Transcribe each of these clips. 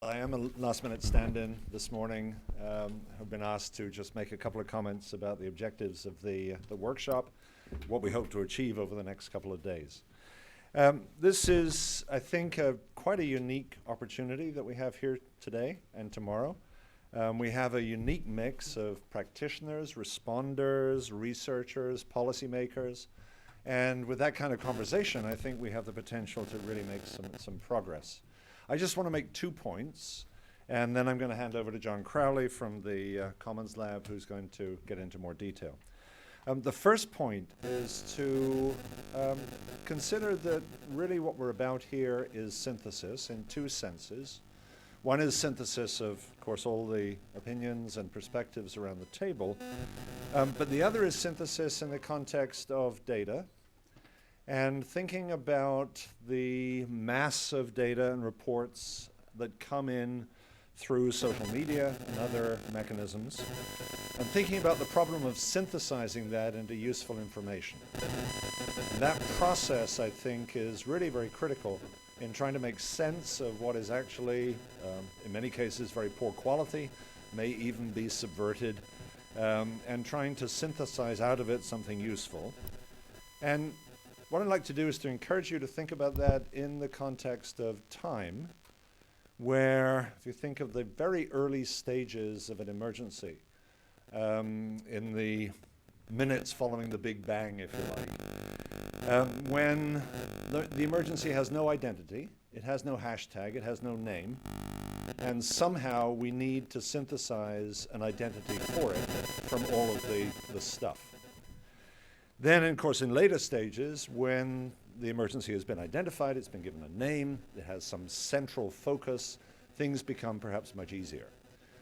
I am a last-minute stand-in this morning. I've been asked to just make a couple of comments about the objectives of the workshop, what we hope to achieve over the next couple of days. This is, I think, quite a unique opportunity that we have here today and tomorrow. We have a unique mix of practitioners, responders, researchers, policymakers, and with that kind of conversation, I think we have the potential to really make some progress. I just want to make 2 points, and then I'm going to hand over to John Crowley from the Commons Lab, who's going to get into more detail. The first point is to consider that really what we're about here is synthesis in 2 senses. One is synthesis of course, all the opinions and perspectives around the table, but the other is synthesis in the context of data, and thinking about the mass of data and reports that come in through social media and other mechanisms, and thinking about the problem of synthesizing that into useful information. And that process, I think, is really very critical in trying to make sense of what is actually, in many cases, very poor quality, may even be subverted, and trying to synthesize out of it something useful. And what I'd like to do is to encourage you to think about that in the context of time, where if you think of the very early stages of an emergency, in the minutes following the Big Bang, if you like, when the emergency has no identity, it has no hashtag, it has no name, and somehow we need to synthesize an identity for it from all of the stuff. Then, of course, in later stages, when the emergency has been identified, it's been given a name, it has some central focus, things become perhaps much easier.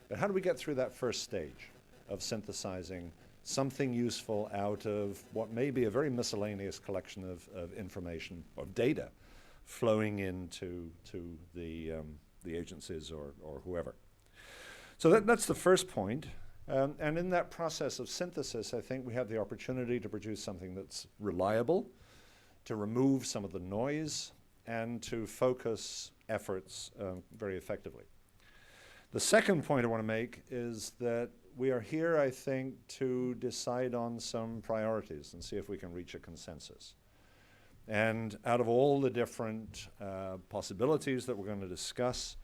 But how do we get through that first stage of synthesizing something useful out of what may be a very miscellaneous collection of information or data flowing into the agencies or whoever? So that's the first point. And in that process of synthesis, I think we have the opportunity to produce something that's reliable, to remove some of the noise, and to focus efforts very effectively. The second point I want to make is that we are here, I think, to decide on some priorities and see if we can reach a consensus. And out of all the different possibilities that we're going to discuss,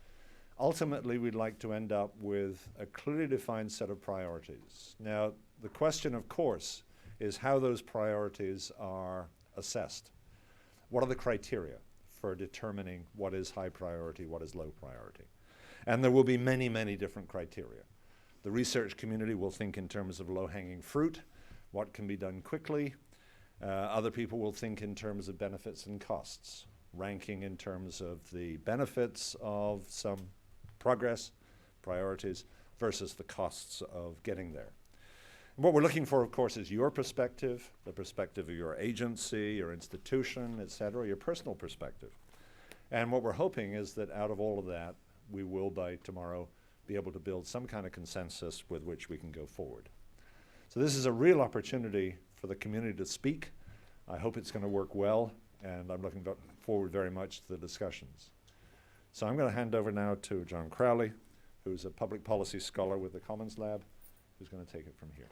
ultimately, we'd like to end up with a clearly defined set of priorities. Now, the question, of course, is how those priorities are assessed. What are the criteria for determining what is high priority, what is low priority? And there will be many, many different criteria. The research community will think in terms of low-hanging fruit, what can be done quickly. Other people will think in terms of benefits and costs, ranking in terms of the benefits of some progress, priorities, versus the costs of getting there. And what we're looking for, of course, is your perspective, the perspective of your agency, your institution, et cetera, your personal perspective. And what we're hoping is that out of all of that, we will, by tomorrow, be able to build some kind of consensus with which we can go forward. So this is a real opportunity for the community to speak. I hope it's going to work well, and I'm looking forward very much to the discussions. So I'm going to hand over now to John Crowley, who's a public policy scholar with the Commons Lab, who's going to take it from here.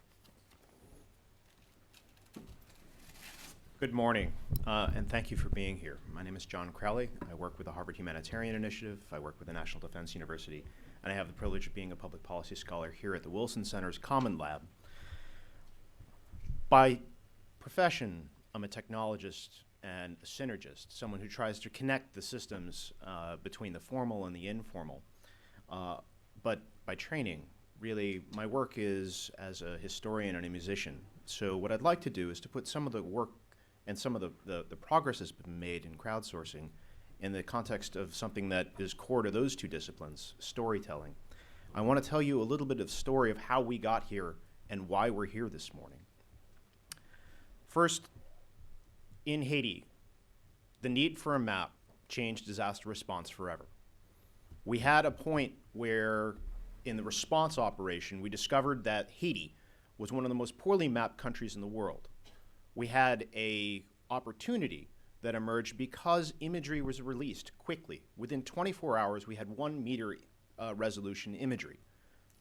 Good morning, and thank you for being here. My name is John Crowley. I work with the Harvard Humanitarian Initiative. I work with the National Defense University, and I have the privilege of being a public policy scholar here at the Wilson Center's Common Lab. By profession, I'm a technologist and a synergist, someone who tries to connect the systems between the formal and the informal. But by training, really, my work is as a historian and a musician. So what I'd like to do is to put some of the work and some of the progress that's been made in crowdsourcing in the context of something that is core to those 2 disciplines, storytelling. I want to tell you a little bit of story of how we got here and why we're here this morning. First, in Haiti, the need for a map changed disaster response forever. We had a point where, in the response operation, we discovered that Haiti was one of the most poorly mapped countries in the world. We had an opportunity that emerged because imagery was released quickly. Within 24 hours, we had 1 meter resolution imagery.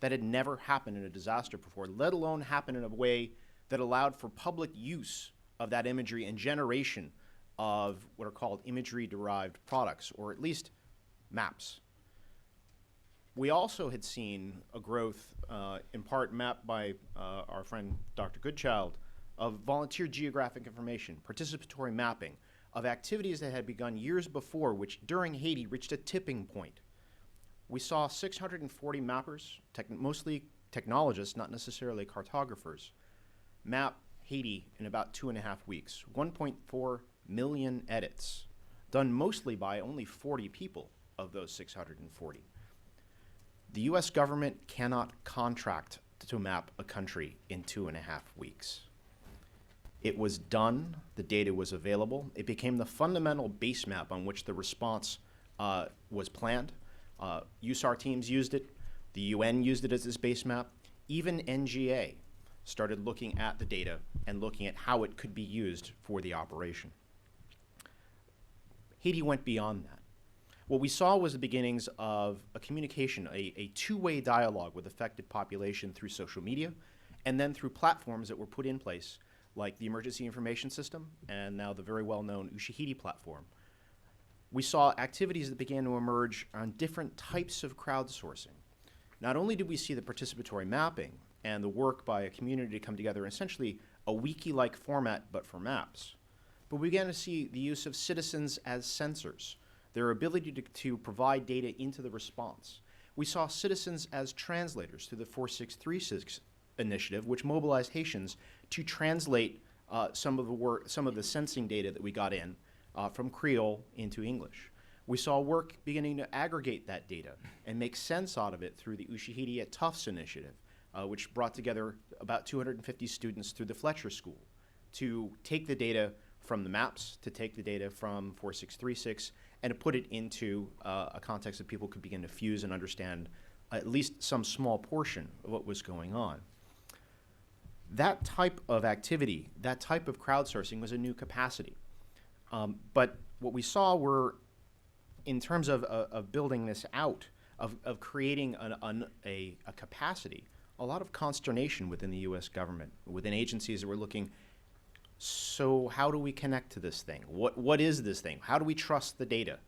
That had never happened in a disaster before, let alone happen in a way that allowed for public use of that imagery and generation of what are called imagery-derived products, or at least maps. We also had seen a growth, in part mapped by our friend Dr. Goodchild, of volunteer geographic information, participatory mapping, of activities that had begun years before, which during Haiti reached a tipping point. We saw 640 mappers, mostly technologists, not necessarily cartographers, map Haiti in about 2.5 weeks. 1.4 million edits, done mostly by only 40 people of those 640. The US government cannot contract to map a country in 2.5 weeks. It was done, the data was available, it became the fundamental base map on which the response was planned. USAR teams used it, the UN used it as this base map, even NGA started looking at the data and looking at how it could be used for the operation. Haiti went beyond that. What we saw was the beginnings of a communication, a two-way dialogue with affected population through social media, and then through platforms that were put in place, like the Emergency Information System, and now the very well-known Ushahidi platform. We saw activities that began to emerge on different types of crowdsourcing. Not only did we see the participatory mapping and the work by a community to come together in essentially a wiki-like format, but for maps, but we began to see the use of citizens as sensors, their ability to provide data into the response. We saw citizens as translators through the 4636 initiative, which mobilized Haitians to translate some of the sensing data that we got in from Creole into English. We saw work beginning to aggregate that data and make sense out of it through the Ushahidi at Tufts initiative, which brought together about 250 students through the Fletcher School to take the data from the maps, to take the data from 4636, and to put it into a context that people could begin to fuse and understand at least some small portion of what was going on. That type of activity, that type of crowdsourcing was a new capacity. But what we saw were, in terms of building this out, of creating a capacity, a lot of consternation within the US government, within agencies that were looking, so how do we connect to this thing? What is this thing? How do we trust the data?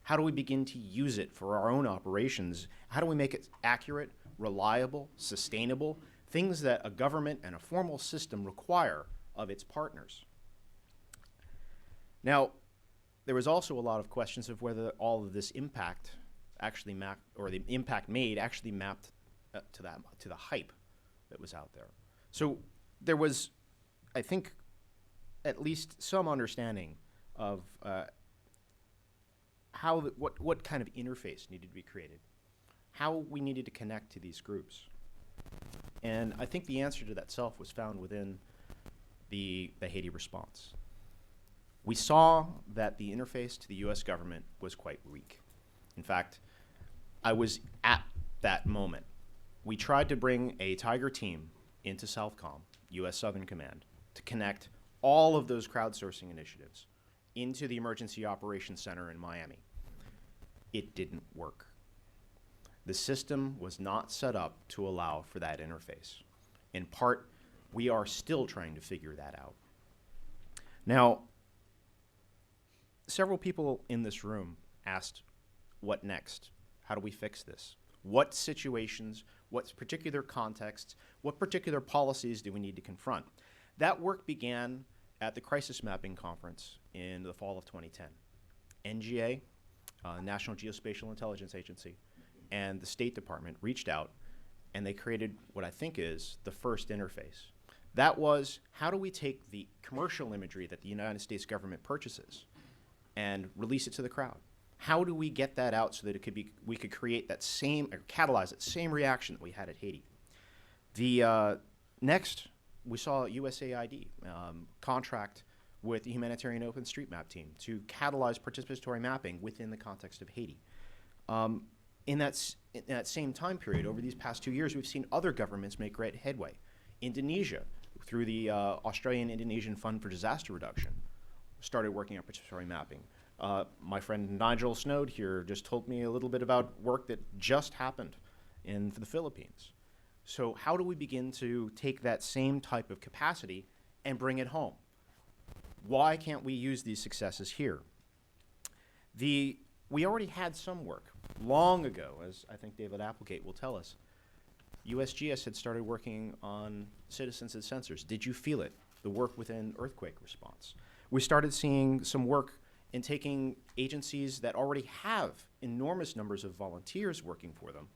How do we begin to use it for our own operations? How do we make it accurate, reliable, sustainable? Things that a government and a formal system require of its partners. Now, there was also a lot of questions of whether all of this impact actually mapped, or the impact made actually mapped to the hype that was out there. So there was, I think, at least some understanding of what kind of interface needed to be created, how we needed to connect to these groups. And I think the answer to that self was found within the Haiti response. We saw that the interface to the US government was quite weak. In fact, I was at that moment. We tried to bring a Tiger team into Southcom, US Southern Command, to connect all of those crowdsourcing initiatives into the Emergency Operations Center in Miami. It didn't work. The system was not set up to allow for that interface. In part, we are still trying to figure that out. Now, several people in this room asked, what next? How do we fix this? What situations, what particular contexts, what particular policies do we need to confront? That work began at the Crisis Mapping Conference in the fall of 2010. NGA, National Geospatial Intelligence Agency, and the State Department reached out, and they created what I think is the first interface. That was, how do we take the commercial imagery that the United States government purchases and release it to the crowd? How do we get that out so that we could create that same, or catalyze that same reaction that we had at Haiti? Next, we saw USAID contract with the Humanitarian OpenStreetMap team to catalyze participatory mapping within the context of Haiti. In that same time period, over these past 2 years, we've seen other governments make great headway. Indonesia, through the Australian-Indonesian Fund for Disaster Reduction, started working on participatory mapping. My friend Nigel Snowd here just told me a little bit about work that just happened in the Philippines. So how do we begin to take that same type of capacity and bring it home? Why can't we use these successes here? We already had some work long ago, as I think David Applegate will tell us. USGS had started working on citizens and sensors. Did you feel it? The work within earthquake response. We started seeing some work in taking agencies that already have enormous numbers of volunteers working for them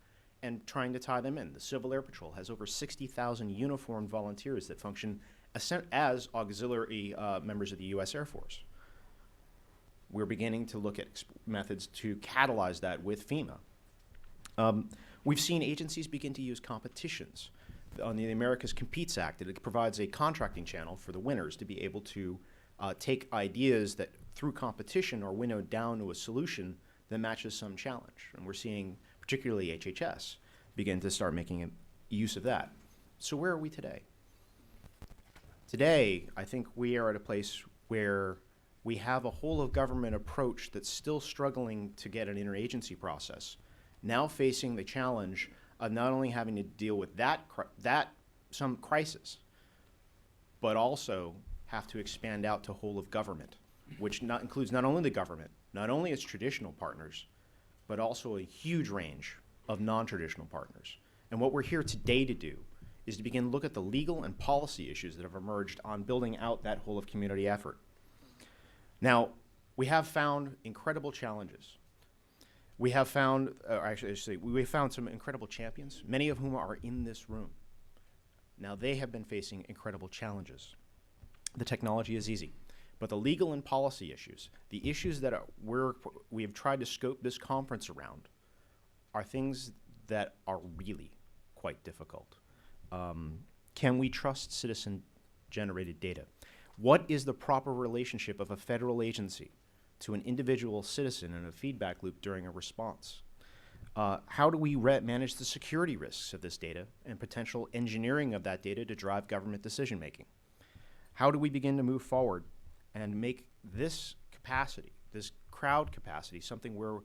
and trying to tie them in. The Civil Air Patrol has over 60,000 uniformed volunteers that function as auxiliary members of the U.S. Air Force. We're beginning to look at methods to catalyze that with FEMA. We've seen agencies begin to use competitions. On the Americas Competes Act, it provides a contracting channel for the winners to be able to take ideas that through competition are winnowed down to a solution that matches some challenge. And we're seeing particularly HHS begin to start making use of that. So where are we today? Today, I think we are at a place where we have a whole of government approach that's still struggling to get an interagency process, now facing the challenge of not only having to deal with some crisis, but also have to expand out to whole of government, which includes not only the government, not only its traditional partners, but also a huge range of non-traditional partners. And what we're here today to do is to begin to look at the legal and policy issues that have emerged on building out that whole of community effort. Now, we have found incredible challenges. We have found, we found some incredible champions, many of whom are in this room. Now, they have been facing incredible challenges. The technology is easy, but the legal and policy issues, the issues that we have tried to scope this conference around, are things that are really quite difficult. Can we trust citizen-generated data? What is the proper relationship of a federal agency to an individual citizen in a feedback loop during a response? How do we manage the security risks of this data and potential engineering of that data to drive government decision-making? How do we begin to move forward and make this capacity, this crowd capacity, something where,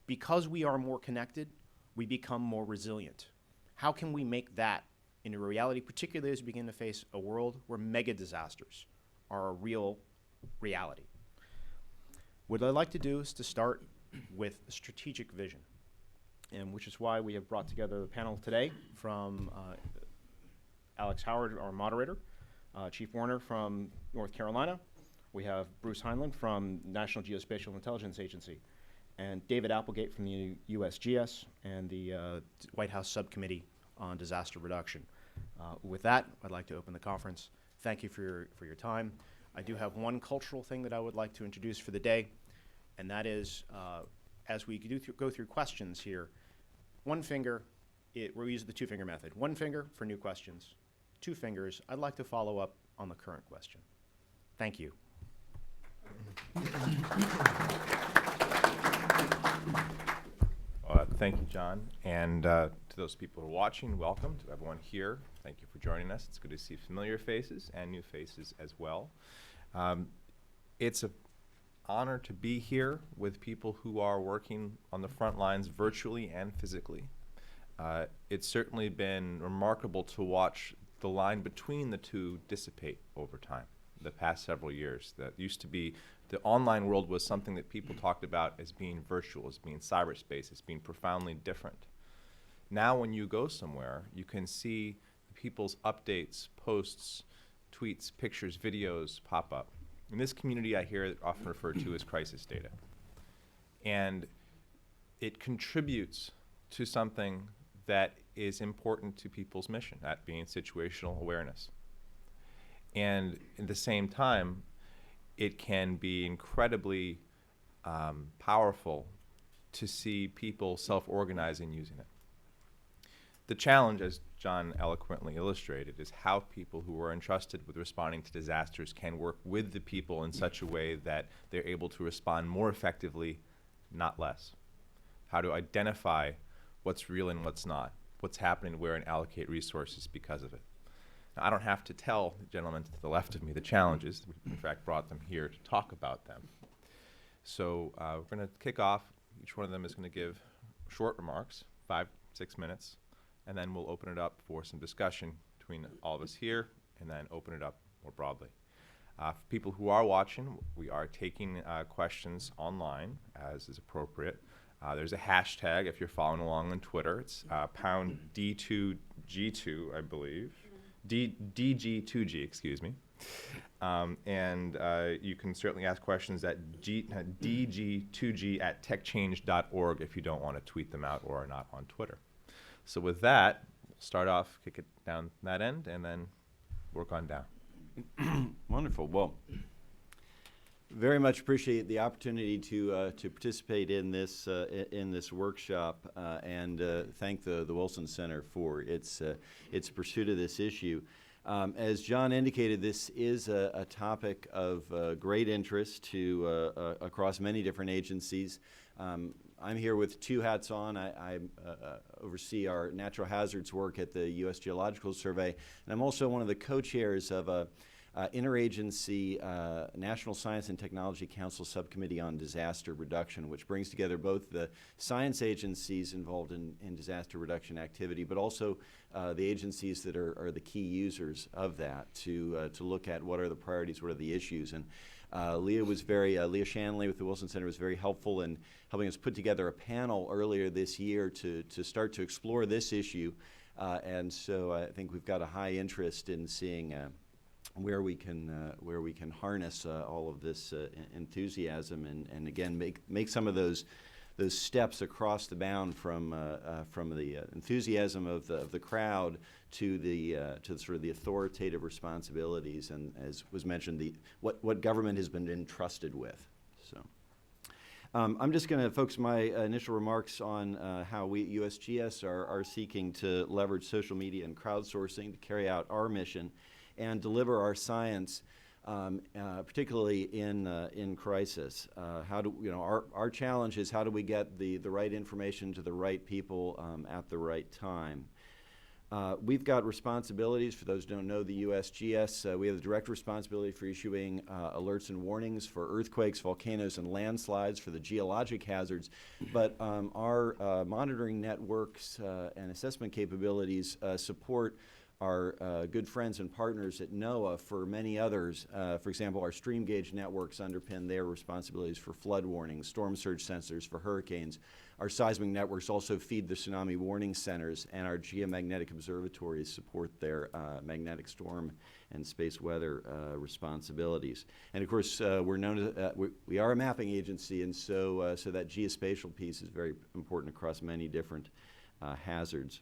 because we are more connected, we become more resilient? How can we make that into a reality, particularly as we begin to face a world where mega disasters are a real reality? What I'd like to do is to start with a strategic vision, and which is why we have brought together the panel today from Alex Howard, our moderator, Chief Werner from North Carolina. We have Bruce Heinlein from National Geospatial Intelligence Agency, and David Applegate from the USGS and the White House Subcommittee on Disaster Reduction. With that, I'd like to open the conference. Thank you for your time. I do have one cultural thing that I would like to introduce for the day, and that is, as we go through questions here, one finger, we'll use the two-finger method. One finger for new questions. Two fingers, I'd like to follow up on the current question. Thank you. Thank you, John. And to those people who are watching, welcome. To everyone here, thank you for joining us. It's good to see familiar faces and new faces as well. It's an honor to be here with people who are working on the front lines virtually and physically. It's certainly been remarkable to watch the line between the two dissipate over time, the past several years. That used to be, the online world was something that people talked about as being virtual, as being cyberspace, as being profoundly different. Now when you go somewhere, you can see people's updates, posts, tweets, pictures, videos pop up. In this community, I hear it often referred to as crisis data. And it contributes to something that is important to people's mission, that being situational awareness. And at the same time, it can be incredibly powerful to see people self-organizing using it. The challenge, as John eloquently illustrated, is how people who are entrusted with responding to disasters can work with the people in such a way that they're able to respond more effectively, not less. How to identify what's real and what's not, what's happening where, and allocate resources because of it. Now, I don't have to tell the gentleman to the left of me the challenges. We, in fact, brought them here to talk about them. So we're going to kick off. Each one of them is going to give short remarks, 5-6 minutes, and then we'll open it up for some discussion between all of us here, and then open it up more broadly. For people who are watching, we are taking questions online, as is appropriate. There's a hashtag if you're following along on Twitter. It's pound D2G2, I believe. DG2G, excuse me. And you can certainly ask questions at dg2g@techchange.org if you don't want to tweet them out or are not on Twitter. So with that, we'll start off, kick it down that end, and then work on down. Wonderful. Well, very much appreciate the opportunity to participate in this workshop, and thank the Wilson Center for its pursuit of this issue. As John indicated, this is a topic of great interest to across many different agencies. I'm here with two hats on. I oversee our natural hazards work at the U.S. Geological Survey, and I'm also one of the co-chairs of a interagency National Science and Technology Council Subcommittee on Disaster Reduction, which brings together both the science agencies involved in disaster reduction activity, but also the agencies that are the key users of that to look at what are the priorities, what are the issues. And Leah Shanley with the Wilson Center was very helpful in helping us put together a panel earlier this year to start to explore this issue. And so I think we've got a high interest in seeing where we can harness all of this enthusiasm and again make some of those steps across the bound from the enthusiasm of the crowd to sort of the authoritative responsibilities, and as was mentioned, what government has been entrusted with. So I'm just going to focus my initial remarks on how we at USGS are seeking to leverage social media and crowdsourcing to carry out our mission and deliver our science, particularly in crisis. Our challenge is how do we get the right information to the right people at the right time. We've got responsibilities. For those who don't know the USGS, we have the direct responsibility for issuing alerts and warnings for earthquakes, volcanoes, and landslides for the geologic hazards. But our monitoring networks and assessment capabilities support our good friends and partners at NOAA for many others. For example, our stream gauge networks underpin their responsibilities for flood warnings, storm surge sensors for hurricanes. Our seismic networks also feed the tsunami warning centers, and our geomagnetic observatories support their magnetic storm and space weather responsibilities. And of course, we're known as, we are a mapping agency, and so that geospatial piece is very important across many different hazards.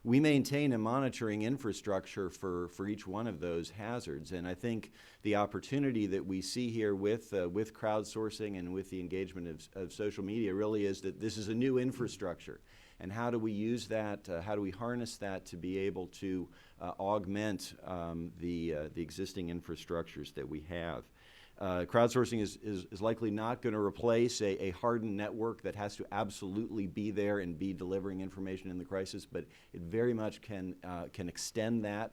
We maintain a monitoring infrastructure for each one of those hazards, and I think the opportunity that we see here with crowdsourcing and with the engagement of social media really is that this is a new infrastructure. And how do we use that, how do we harness that to be able to augment the existing infrastructures that we have? Crowdsourcing is likely not going to replace a hardened network that has to absolutely be there and be delivering information in the crisis, but it very much can extend that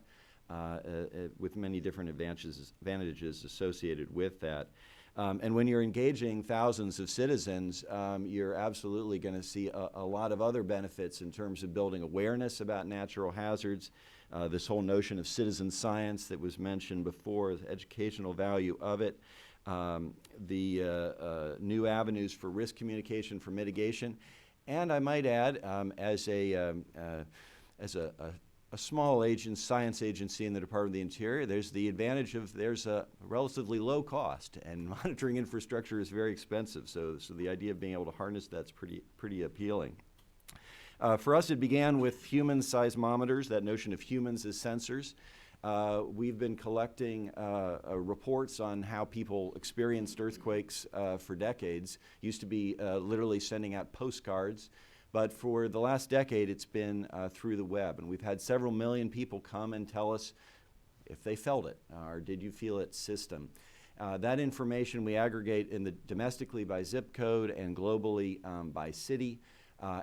with many different advantages associated with that. And when you're engaging thousands of citizens, you're absolutely going to see a lot of other benefits in terms of building awareness about natural hazards, this whole notion of citizen science that was mentioned before, the educational value of it, the new avenues for risk communication, for mitigation, and I might add, as a small science agency in the Department of the Interior, there's the advantage of there's a relatively low cost, and monitoring infrastructure is very expensive. So the idea of being able to harness that's pretty appealing. For us, it began with human seismometers, that notion of humans as sensors. We've been collecting reports on how people experienced earthquakes for decades. Used to be literally sending out postcards. But for the last decade, it's been through the web. And we've had several million people come and tell us if they felt it, or did you feel it system. That information we aggregate domestically by zip code and globally by city.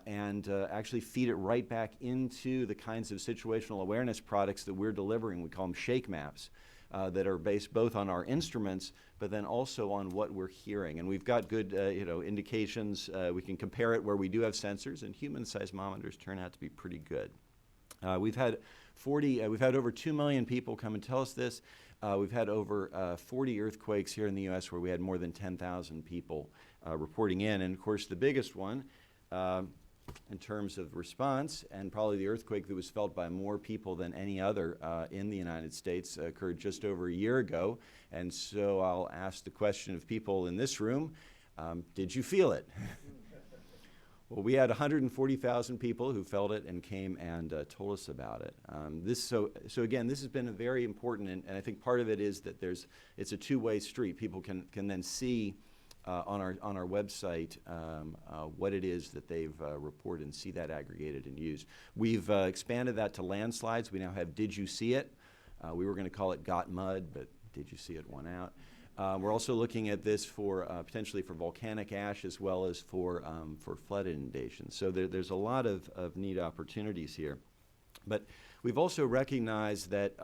And actually feed it right back into the kinds of situational awareness products that we're delivering. We call them shake maps. that are based both on our instruments, but then also on what we're hearing. And we've got good indications. We can compare it where we do have sensors, and human seismometers turn out to be pretty good. We've had over 2 million people come and tell us this. We've had over 40 earthquakes here in the U.S. where we had more than 10,000 people reporting in. And of course, the biggest one in terms of response, and probably the earthquake that was felt by more people than any other in the United States, occurred just over a year ago. And so I'll ask the question of people in this room, did you feel it? Well, we had 140,000 people who felt it and came and told us about it. So again, this has been a very important, and I think part of it is that it's a two-way street. People can then see on our website what it is that they've reported and see that aggregated and used. We've expanded that to landslides. We now have Did You See It? We were going to call it Got Mud, but Did You See It won out. We're also looking at this for potentially for volcanic ash as well as for flood inundation. So there's a lot of neat opportunities here. But we've also recognized that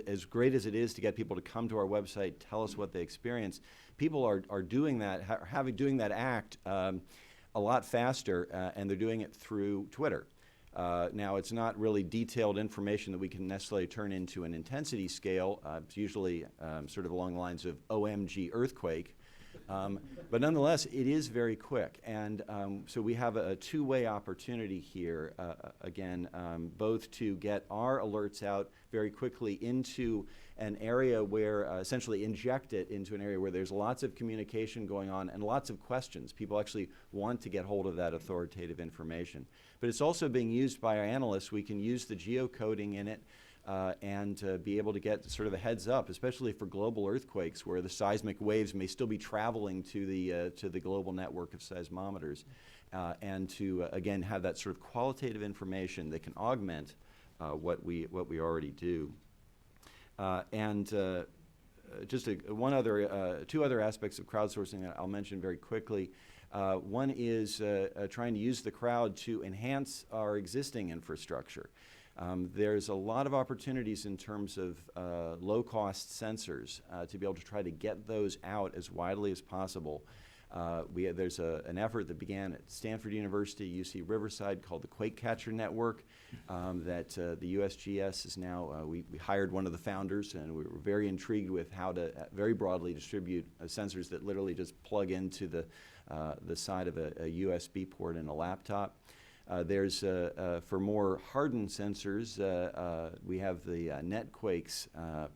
as great as it is to get people to come to our website, tell us what they experience, people are doing that, doing that act a lot faster, and they're doing it through Twitter. Now, it's not really detailed information that we can necessarily turn into an intensity scale. It's usually sort of along the lines of OMG earthquake. But nonetheless, it is very quick. And so we have a two-way opportunity here, again, both to get our alerts out very quickly into an area where, essentially inject it into an area where there's lots of communication going on and lots of questions. People actually want to get hold of that authoritative information. But it's also being used by our analysts. We can use the geocoding in it and be able to get sort of a heads up, especially for global earthquakes where the seismic waves may still be traveling to the global network of seismometers, and to again have that sort of qualitative information that can augment what we already do. Just two other aspects of crowdsourcing that I'll mention very quickly. One is trying to use the crowd to enhance our existing infrastructure. There's a lot of opportunities in terms of low-cost sensors to be able to try to get those out as widely as possible. There's an effort that began at Stanford University, UC Riverside, called the Quake Catcher Network that the USGS is now, we hired one of the founders, and we were very intrigued with how to very broadly distribute sensors that literally just plug into the side of a USB port in a laptop. There's, for more hardened sensors, we have the NetQuakes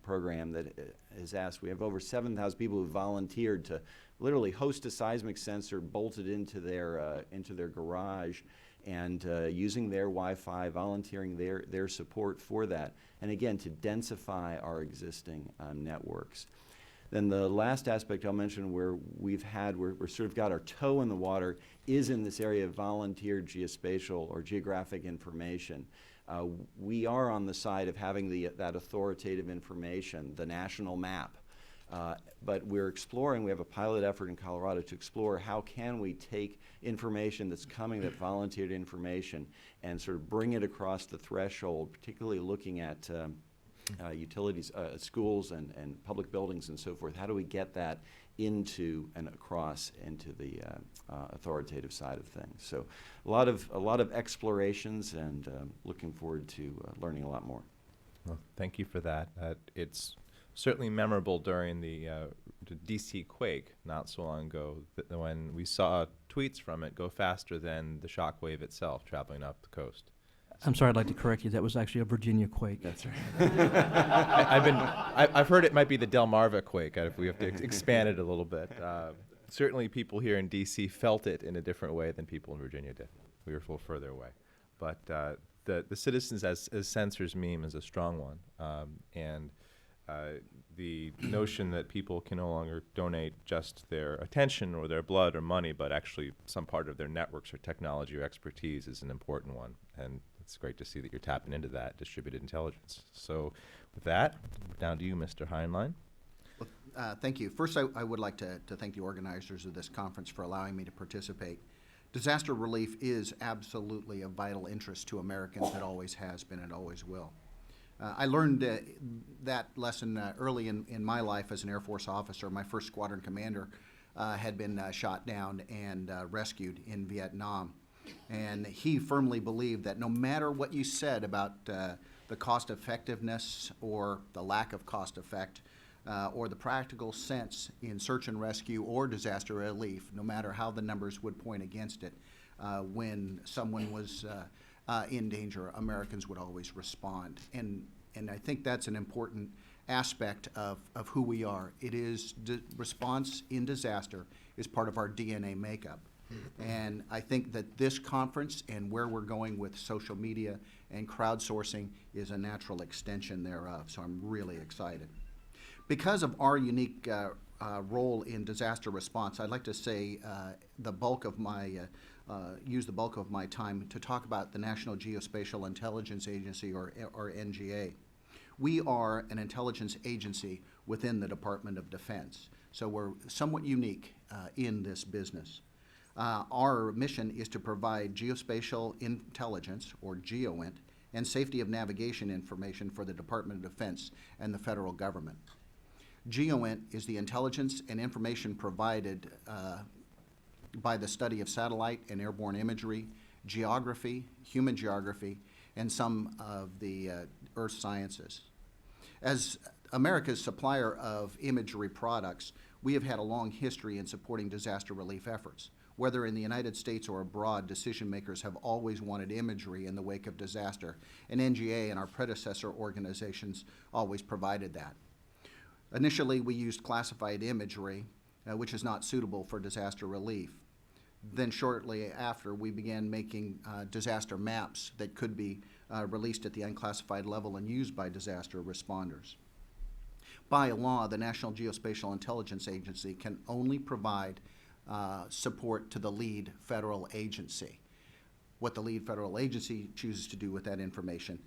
program that has asked, we have over 7,000 people who volunteered to literally host a seismic sensor bolted into their garage and using their Wi-Fi, volunteering their support for that, and again, to densify our existing networks. Then the last aspect I'll mention where we're sort of got our toe in the water is in this area of volunteer geospatial or geographic information. We are on the side of having that authoritative information, the national map. But we're exploring, we have a pilot effort in Colorado to explore how can we take information that's coming, that volunteered information, and sort of bring it across the threshold, particularly looking at utilities, schools and public buildings and so forth. How do we get that into and across into the authoritative side of things? So a lot of explorations, and looking forward to learning a lot more. Well, thank you for that. It's certainly memorable during the DC quake not so long ago when we saw tweets from it go faster than the shock wave itself traveling up the coast. I'm sorry, I'd like to correct you. That was actually a Virginia quake. That's right. I've heard it might be the Delmarva quake if we have to expand it a little bit. Certainly people here in DC felt it in a different way than people in Virginia did. We were a little further away. But the citizens as sensors meme is a strong one. And the notion that people can no longer donate just their attention or their blood or money, but actually some part of their networks or technology or expertise is an important one. And it's great to see that you're tapping into that distributed intelligence. So with that, down to you, Mr. Heinlein. Well, thank you. First, I would like to thank the organizers of this conference for allowing me to participate. Disaster relief is absolutely of vital interest to Americans. It always has been and always will. I learned that lesson early in my life as an Air Force officer. My first squadron commander had been shot down and rescued in Vietnam. And he firmly believed that no matter what you said about the cost effectiveness or the lack of cost effect or the practical sense in search and rescue or disaster relief, no matter how the numbers would point against it, when someone was in danger, Americans would always respond. And I think that's an important aspect of who we are. It is response in disaster is part of our DNA makeup. And I think that this conference and where we're going with social media and crowdsourcing is a natural extension thereof. So I'm really excited. Because of our unique role in disaster response, I'd like to say the bulk of my use the bulk of my time to talk about the National Geospatial Intelligence Agency, or NGA. We are an intelligence agency within the Department of Defense, so we're somewhat unique in this business. Our mission is to provide geospatial intelligence, or GEOINT, and safety of navigation information for the Department of Defense and the federal government. GEOINT is the intelligence and information provided by the study of satellite and airborne imagery, geography, human geography, and some of the earth sciences. As America's supplier of imagery products, we have had a long history in supporting disaster relief efforts. Whether in the United States or abroad, decision makers have always wanted imagery in the wake of disaster, and NGA and our predecessor organizations always provided that. Initially, we used classified imagery, which is not suitable for disaster relief. Then shortly after, we began making disaster maps that could be released at the unclassified level and used by disaster responders. By law, the National Geospatial Intelligence Agency can only provide support to the lead federal agency. What the lead federal agency chooses to do with that information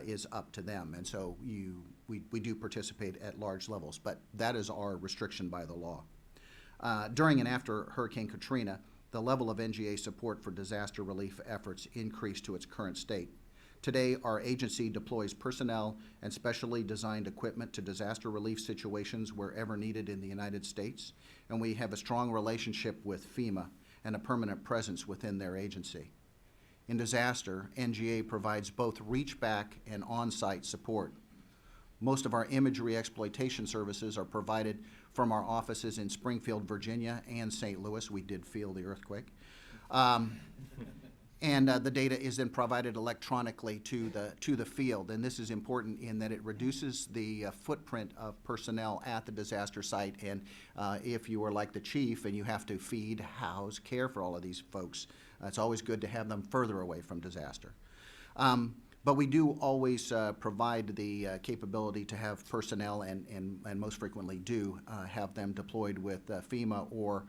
is up to them. And so we do participate at large levels, but that is our restriction by the law. During and after Hurricane Katrina, the level of NGA support for disaster relief efforts increased to its current state. Today, our agency deploys personnel and specially designed equipment to disaster relief situations wherever needed in the United States, and we have a strong relationship with FEMA and a permanent presence within their agency. In disaster, NGA provides both reach-back and on-site support. Most of our imagery exploitation services are provided from our offices in Springfield, Virginia, and St. Louis. We did feel the earthquake. And the data is then provided electronically to the field, and this is important in that it reduces the footprint of personnel at the disaster site. And if you are like the chief and you have to feed, house, care for all of these folks, it's always good to have them further away from disaster. But we do always provide the capability to have personnel, and most frequently do have them deployed with FEMA or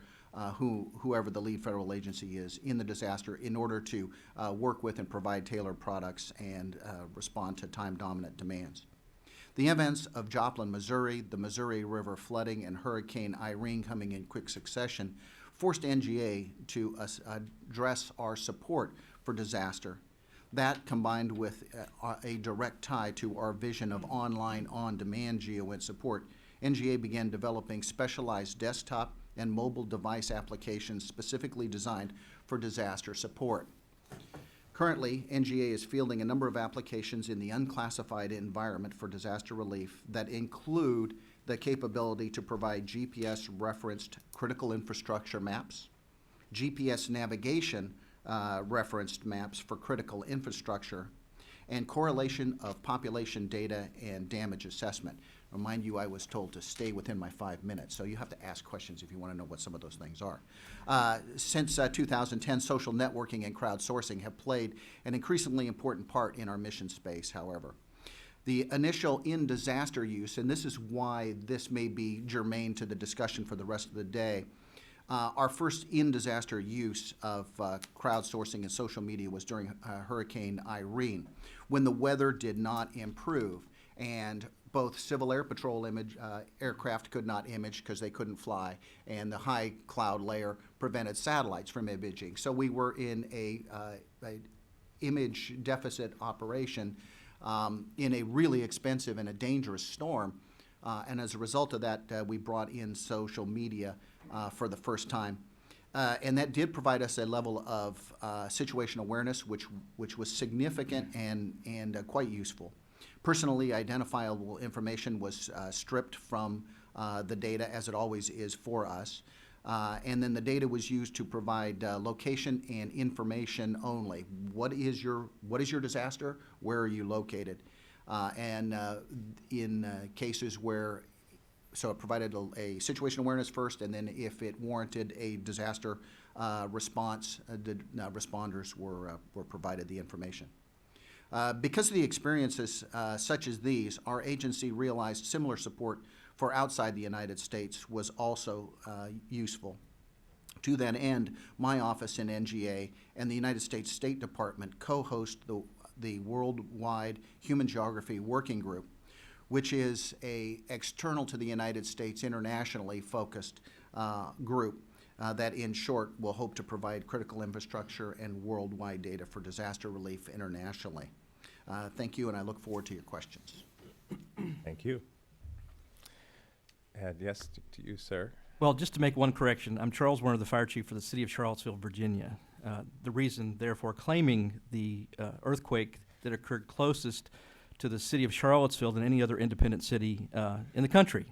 whoever the lead federal agency is in the disaster in order to work with and provide tailored products and respond to time-dominant demands. The events of Joplin, Missouri, the Missouri River flooding, and Hurricane Irene coming in quick succession forced NGA to address our support for disaster. That, combined with a direct tie to our vision of online, on-demand GEOINT support, NGA began developing specialized desktop and mobile device applications specifically designed for disaster support. Currently, NGA is fielding a number of applications in the unclassified environment for disaster relief that include the capability to provide GPS-referenced critical infrastructure maps, GPS navigation referenced maps for critical infrastructure, and correlation of population data and damage assessment. Remind you, I was told to stay within my 5 minutes, so you have to ask questions if you want to know what some of those things are. Since 2010, social networking and crowdsourcing have played an increasingly important part in our mission space, however. The initial in-disaster use, and this is why this may be germane to the discussion for the rest of the day, our first in-disaster use of crowdsourcing and social media was during Hurricane Irene, when the weather did not improve, and both Civil Air Patrol aircraft could not image because they couldn't fly, and the high cloud layer prevented satellites from imaging. So we were in a image deficit operation in a really expensive and a dangerous storm. And as a result of that, we brought in social media for the first time. And that did provide us a level of situation awareness, which was significant and quite useful. Personally identifiable information was stripped from the data, as it always is for us. And then the data was used to provide location and information only. What is your disaster? Where are you located? In cases where, so it provided a situation awareness first, and then if it warranted a disaster response, the responders were provided the information. Because of the experiences such as these, our agency realized similar support for outside the United States was also useful. To that end, my office in NGA and the United States State Department co-host the Worldwide Human Geography Working Group, which is a external to the United States, internationally focused group that, in short, will hope to provide critical infrastructure and worldwide data for disaster relief internationally. Thank you, and I look forward to your questions. Thank you. And yes, to you, sir. Well, just to make one correction, I'm Charles Werner, the fire chief for the city of Charlottesville, Virginia. The reason, therefore, claiming the earthquake that occurred closest to the city of Charlottesville than any other independent city in the country,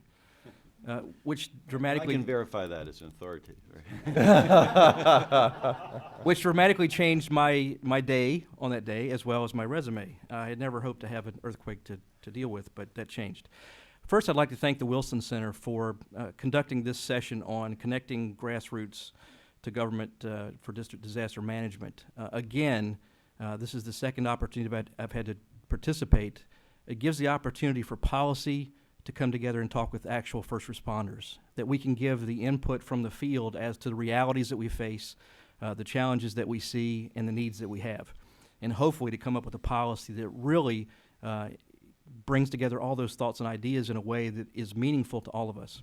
which dramatically... I can verify that as an authority. Right? Which dramatically changed my day on that day, as well as my resume. I had never hoped to have an earthquake to deal with, but that changed. First, I'd like to thank the Wilson Center for conducting this session on connecting grassroots to government for district disaster management. Again, this is the second opportunity I've had to participate. It gives the opportunity for policy to come together and talk with actual first responders, that we can give the input from the field as to the realities that we face, the challenges that we see, and the needs that we have, and hopefully to come up with a policy that really brings together all those thoughts and ideas in a way that is meaningful to all of us.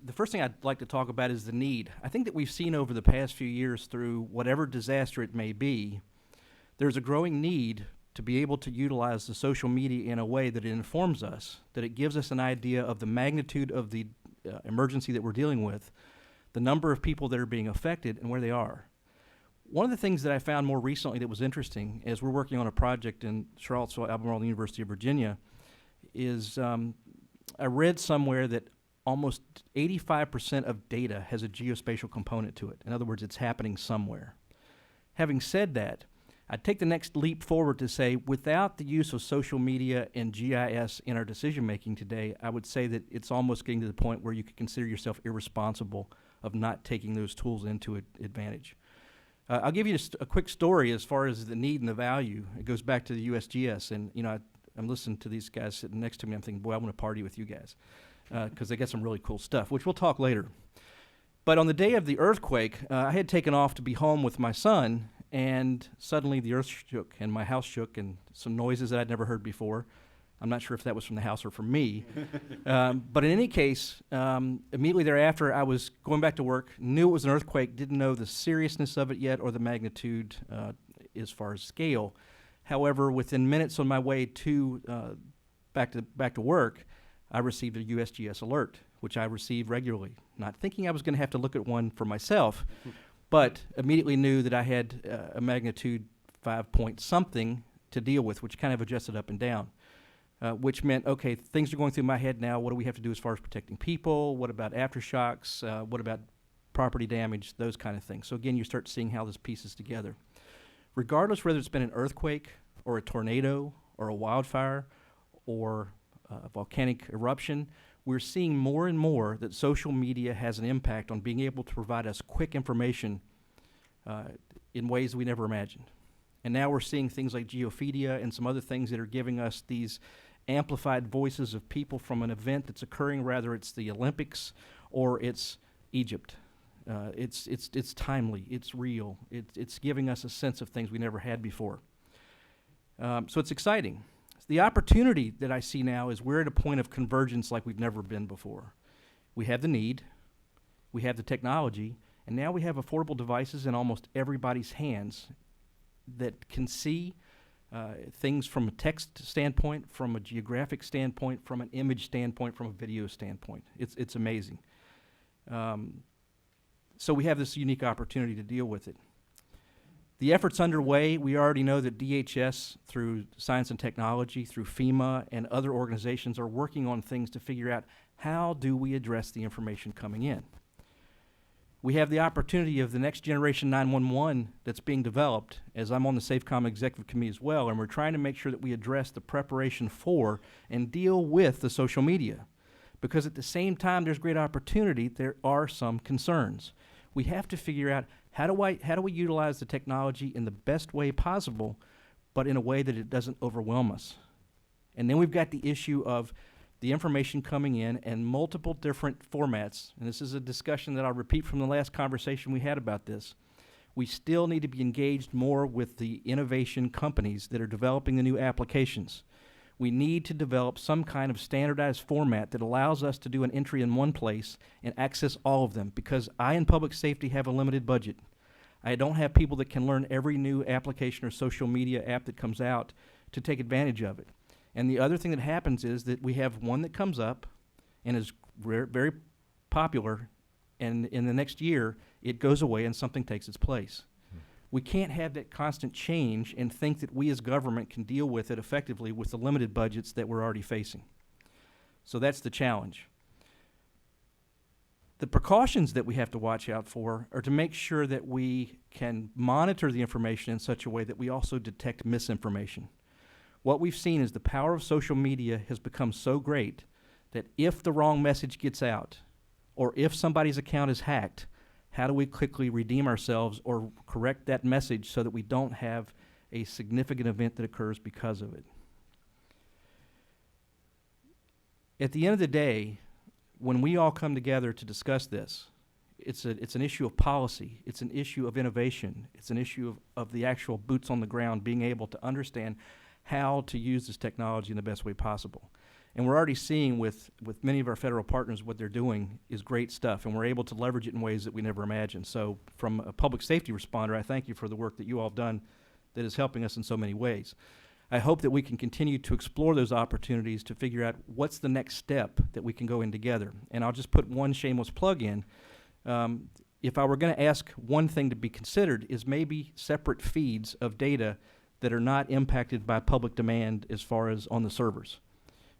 The first thing I'd like to talk about is the need. I think that we've seen over the past few years, through whatever disaster it may be, there's a growing need to be able to utilize the social media in a way that it informs us, that it gives us an idea of the magnitude of the emergency that we're dealing with, the number of people that are being affected, and where they are. One of the things that I found more recently that was interesting, as we're working on a project in Charlottesville, Albemarle University of Virginia, is I read somewhere that almost 85% of data has a geospatial component to it. In other words, it's happening somewhere. Having said that, I'd take the next leap forward to say, without the use of social media and GIS in our decision-making today, I would say that it's almost getting to the point where you could consider yourself irresponsible of not taking those tools into advantage. I'll give you just a quick story as far as the need and the value. It goes back to the USGS, and I'm listening to these guys sitting next to me. I'm thinking, boy, I want to party with you guys because they got some really cool stuff, which we'll talk later. But on the day of the earthquake, I had taken off to be home with my son, and suddenly the earth shook, and my house shook, and some noises that I'd never heard before. I'm not sure if that was from the house or from me. But in any case, immediately thereafter, I was going back to work, knew it was an earthquake, didn't know the seriousness of it yet or the magnitude as far as scale. However, within minutes on my way to back to work, I received a USGS alert, which I receive regularly, not thinking I was going to have to look at one for myself, but immediately knew that I had a magnitude 5 point something to deal with, which kind of adjusted up and down. Which meant, okay, things are going through my head now. What do we have to do as far as protecting people? What about aftershocks? What about property damage? Those kind of things. So again, you start seeing how this pieces together. Regardless whether it's been an earthquake or a tornado or a wildfire or a volcanic eruption, we're seeing more and more that social media has an impact on being able to provide us quick information in ways we never imagined. And now we're seeing things like Geophedia and some other things that are giving us these amplified voices of people from an event that's occurring, whether it's the Olympics or it's Egypt. It's timely, it's real, it's giving us a sense of things we never had before. So it's exciting. The opportunity that I see now is we're at a point of convergence like we've never been before. We have the need, we have the technology, and now we have affordable devices in almost everybody's hands that can see things from a text standpoint, from a geographic standpoint, from an image standpoint, from a video standpoint. It's amazing. So we have this unique opportunity to deal with it. The effort's underway. We already know that DHS, through Science and Technology, through FEMA, and other organizations are working on things to figure out how do we address the information coming in. We have the opportunity of the next generation 911 that's being developed, as I'm on the SAFECOM Executive Committee as well, and we're trying to make sure that we address the preparation for and deal with the social media. Because at the same time there's great opportunity, there are some concerns. We have to figure out how do we utilize the technology in the best way possible, but in a way that it doesn't overwhelm us. And then we've got the issue of the information coming in and multiple different formats, and this is a discussion that I'll repeat from the last conversation we had about this. We still need to be engaged more with the innovation companies that are developing the new applications. We need to develop some kind of standardized format that allows us to do an entry in one place and access all of them, because I in public safety have a limited budget. I don't have people that can learn every new application or social media app that comes out to take advantage of it. And the other thing that happens is that we have one that comes up and is very popular, and in the next year, it goes away and something takes its place. We can't have that constant change and think that we as government can deal with it effectively with the limited budgets that we're already facing. So that's the challenge. The precautions that we have to watch out for are to make sure that we can monitor the information in such a way that we also detect misinformation. What we've seen is the power of social media has become so great that if the wrong message gets out, or if somebody's account is hacked, how do we quickly redeem ourselves or correct that message so that we don't have a significant event that occurs because of it? At the end of the day, when we all come together to discuss this, it's an issue of policy, it's an issue of innovation, it's an issue of the actual boots on the ground being able to understand how to use this technology in the best way possible. And we're already seeing with many of our federal partners what they're doing is great stuff, and we're able to leverage it in ways that we never imagined. So from a public safety responder, I thank you for the work that you all have done that is helping us in so many ways. I hope that we can continue to explore those opportunities to figure out what's the next step that we can go in together. And I'll just put one shameless plug in. If I were going to ask one thing to be considered is maybe separate feeds of data that are not impacted by public demand as far as on the servers.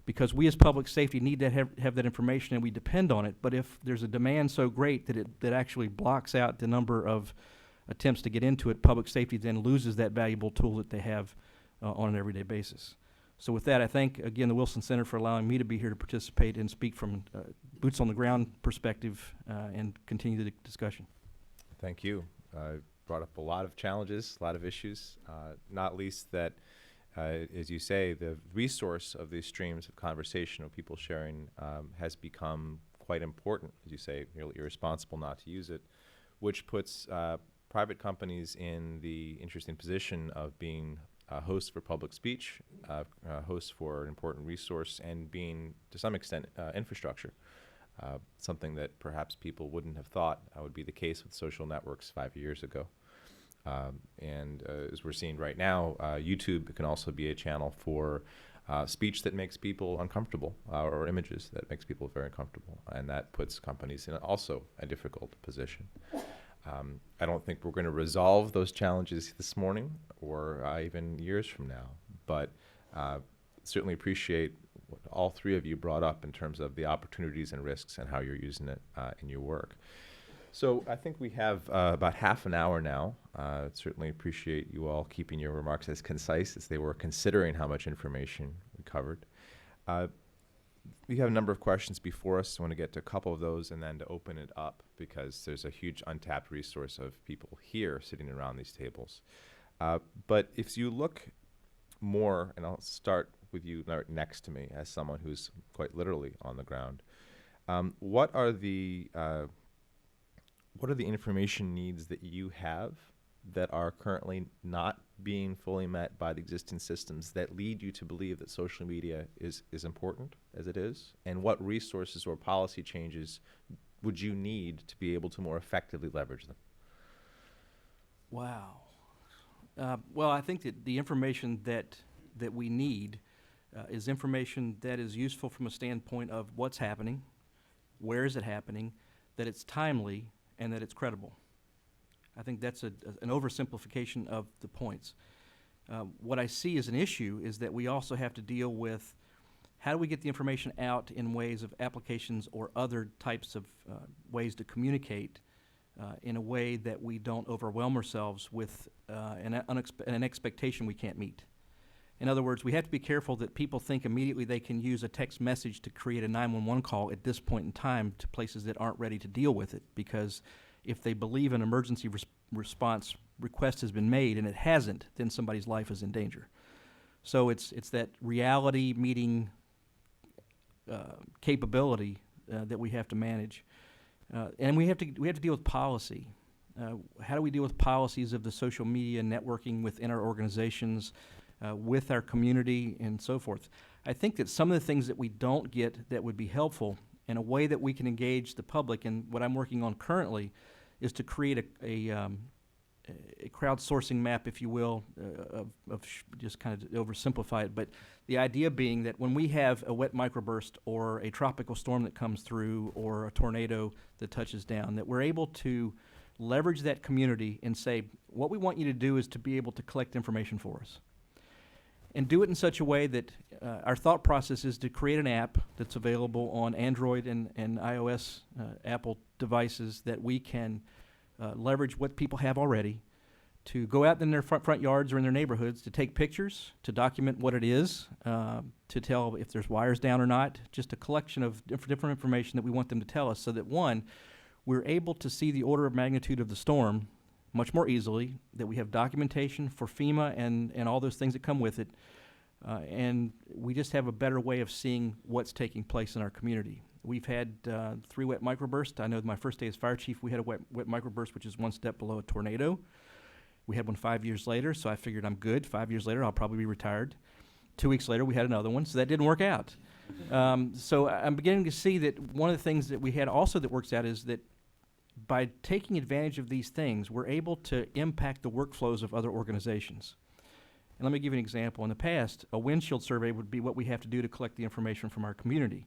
Because we as public safety need to have that information and we depend on it, but if there's a demand so great that actually blocks out the number of attempts to get into it, public safety then loses that valuable tool that they have on an everyday basis. So with that, I thank, again, the Wilson Center for allowing me to be here to participate and speak from boots on the ground perspective and continue the discussion. Thank you. Brought up a lot of challenges, a lot of issues, not least that, as you say, the resource of these streams of conversation of people sharing has become quite important. As you say, nearly irresponsible not to use it, which puts private companies in the interesting position of being hosts for public speech, hosts for an important resource, and being, to some extent, infrastructure. Something that perhaps people wouldn't have thought would be the case with social networks 5 years ago. And as we're seeing right now, YouTube can also be a channel for speech that makes people uncomfortable, or images that makes people very uncomfortable, and that puts companies in also a difficult position. I don't think we're going to resolve those challenges this morning or even years from now, but certainly appreciate what all three of you brought up in terms of the opportunities and risks and how you're using it in your work. So I think we have about half an hour now. Certainly appreciate you all keeping your remarks as concise as they were, considering how much information we covered. We have a number of questions before us. I want to get to a couple of those and then to open it up, because there's a huge untapped resource of people here sitting around these tables. But if you look more, and I'll start with you next to me as someone who's quite literally on the ground, what are the information needs that you have that are currently not being fully met by the existing systems that lead you to believe that social media is important as it is? And what resources or policy changes would you need to be able to more effectively leverage them? Wow. Well, I think that the information that we need is information that is useful from a standpoint of what's happening, where is it happening, that it's timely, and that it's credible. I think that's an oversimplification of the points. What I see as an issue is that we also have to deal with how do we get the information out in ways of applications or other types of ways to communicate in a way that we don't overwhelm ourselves with an expectation we can't meet. In other words, we have to be careful that people think immediately they can use a text message to create a 911 call at this point in time to places that aren't ready to deal with it, because if they believe an emergency response request has been made and it hasn't, then somebody's life is in danger. So it's that reality meeting capability that we have to manage. And we have to deal with policy. How do we deal with policies of the social media networking within our organizations, with our community, and so forth? I think that some of the things that we don't get that would be helpful in a way that we can engage the public, and what I'm working on currently is to create a crowdsourcing map, if you will, just kind of oversimplify it, but the idea being that when we have a wet microburst or a tropical storm that comes through or a tornado that touches down, that we're able to leverage that community and say, what we want you to do is to be able to collect information for us. And do it in such a way that our thought process is to create an app that's available on Android and iOS Apple devices that we can leverage what people have already, to go out in their front yards or in their neighborhoods to take pictures, to document what it is, to tell if there's wires down or not, just a collection of different information that we want them to tell us, so that, one, we're able to see the order of magnitude of the storm much more easily, that we have documentation for FEMA and all those things that come with it, and we just have a better way of seeing what's taking place in our community. We've had 3 wet microbursts. I know my first day as fire chief, we had a wet microburst, which is one step below a tornado. We had one 5 years later, so I figured I'm good. 5 years later, I'll probably be retired. 2 weeks later, we had another one, so that didn't work out. So I'm beginning to see that one of the things that we had also that works out is that by taking advantage of these things, we're able to impact the workflows of other organizations. And let me give you an example. In the past, a windshield survey would be what we have to do to collect the information from our community.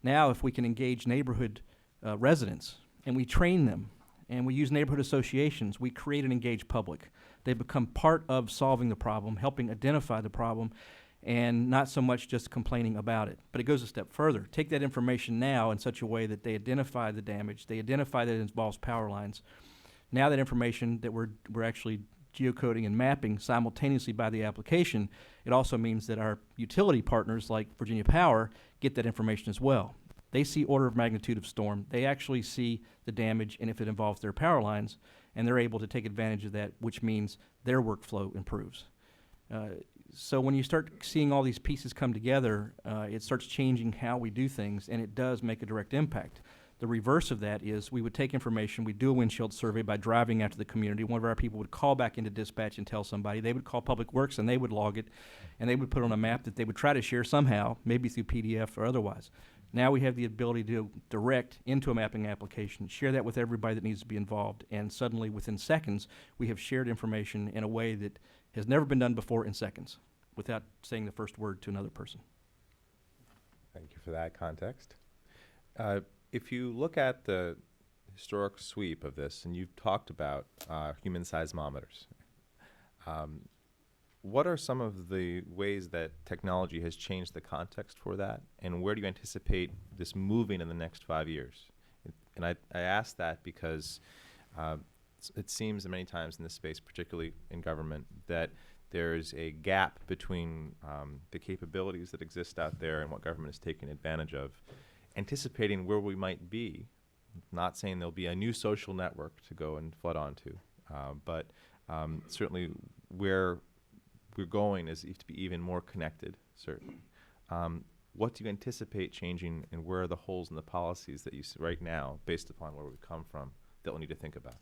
Now, if we can engage neighborhood residents and we train them and we use neighborhood associations, we create an engaged public. They become part of solving the problem, helping identify the problem, and not so much just complaining about it. But it goes a step further. Take that information now in such a way that they identify the damage, they identify that it involves power lines. Now that information that we're actually geocoding and mapping simultaneously by the application, it also means that our utility partners like Virginia Power get that information as well. They see order of magnitude of storm. They actually see the damage and if it involves their power lines, and they're able to take advantage of that, which means their workflow improves. So when you start seeing all these pieces come together, it starts changing how we do things, and it does make a direct impact. The reverse of that is we would take information, we'd do a windshield survey by driving out to the community. One of our people would call back into dispatch and tell somebody. They would call Public Works, and they would log it, and they would put it on a map that they would try to share somehow, maybe through PDF or otherwise. Now we have the ability to direct into a mapping application, share that with everybody that needs to be involved, and suddenly within seconds we have shared information in a way that has never been done before in seconds without saying the first word to another person. Thank you for that context. If you look at the historic sweep of this, and you've talked about human seismometers, what are some of the ways that technology has changed the context for that, and where do you anticipate this moving in the next 5 years? And I ask that because it seems that many times in this space, particularly in government, that there's a gap between the capabilities that exist out there and what government is taking advantage of. Anticipating where we might be, not saying there'll be a new social network to go and flood onto, but certainly where we're going is to be even more connected, certainly. What do you anticipate changing, and where are the holes in the policies that you see right now, based upon where we've come from, that we'll need to think about?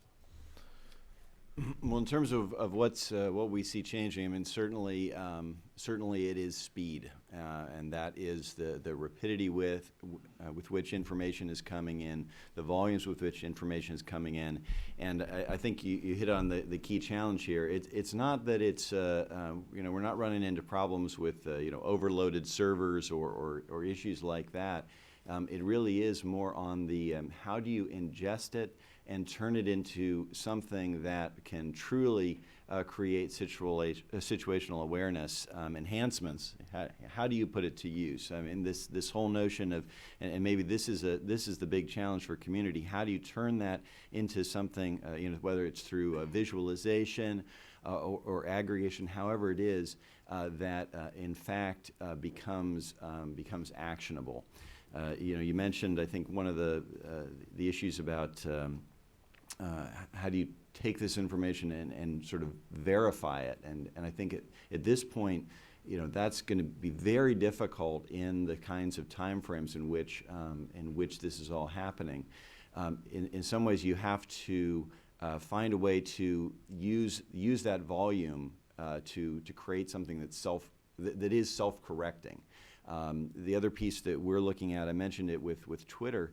Well, in terms of what we see changing, I mean, certainly it is speed, and that is the rapidity with which information is coming in, the volumes with which information is coming in, and I think you hit on the key challenge here. It's not that it's we're not running into problems with overloaded servers or issues like that. It really is more on the how do you ingest it and turn it into something that can truly create situational awareness enhancements. How do you put it to use? I mean, this whole notion of, and maybe this is the big challenge for community. How do you turn that into something, whether it's through visualization or aggregation, however it is, that in fact becomes actionable. You mentioned, I think, one of the issues about how do you take this information and sort of verify it, and I think at this point, that's going to be very difficult in the kinds of timeframes in which this is all happening. In some ways, you have to find a way to use that volume to create something that is self-correcting. The other piece that we're looking at, I mentioned it with Twitter.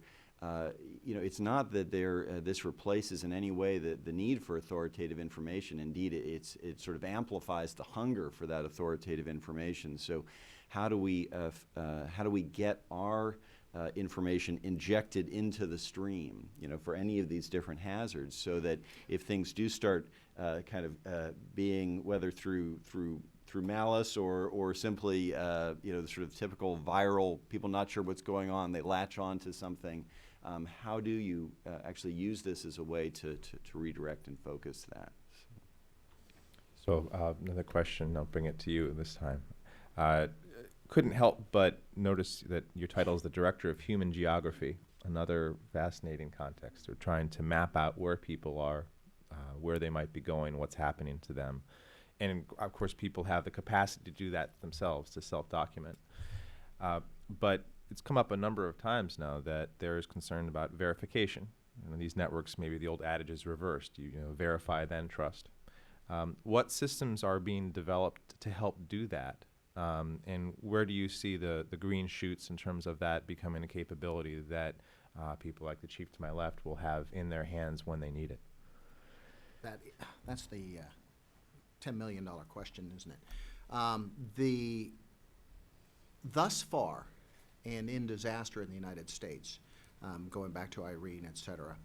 It's not that this replaces in any way the need for authoritative information. Indeed, it sort of amplifies the hunger for that authoritative information. So, how do we get our information injected into the stream, for any of these different hazards, so that if things do start being, whether through malice or simply the sort of typical viral, people not sure what's going on, they latch on to something. How do you actually use this as a way to redirect and focus that? So another question, I'll bring it to you this time. Couldn't help but notice that your title is the Director of Human Geography, another fascinating context. We're trying to map out where people are, where they might be going, what's happening to them. And of course, people have the capacity to do that themselves, to self-document. But it's come up a number of times now that there is concern about verification. These networks, maybe the old adage is reversed. You verify, then trust. What systems are being developed to help do that? And where do you see the green shoots in terms of that becoming a capability that people like the chief to my left will have in their hands when they need it? That's the $10 million question, isn't it? Thus far, and in disaster in the United States, going back to Irene, et cetera,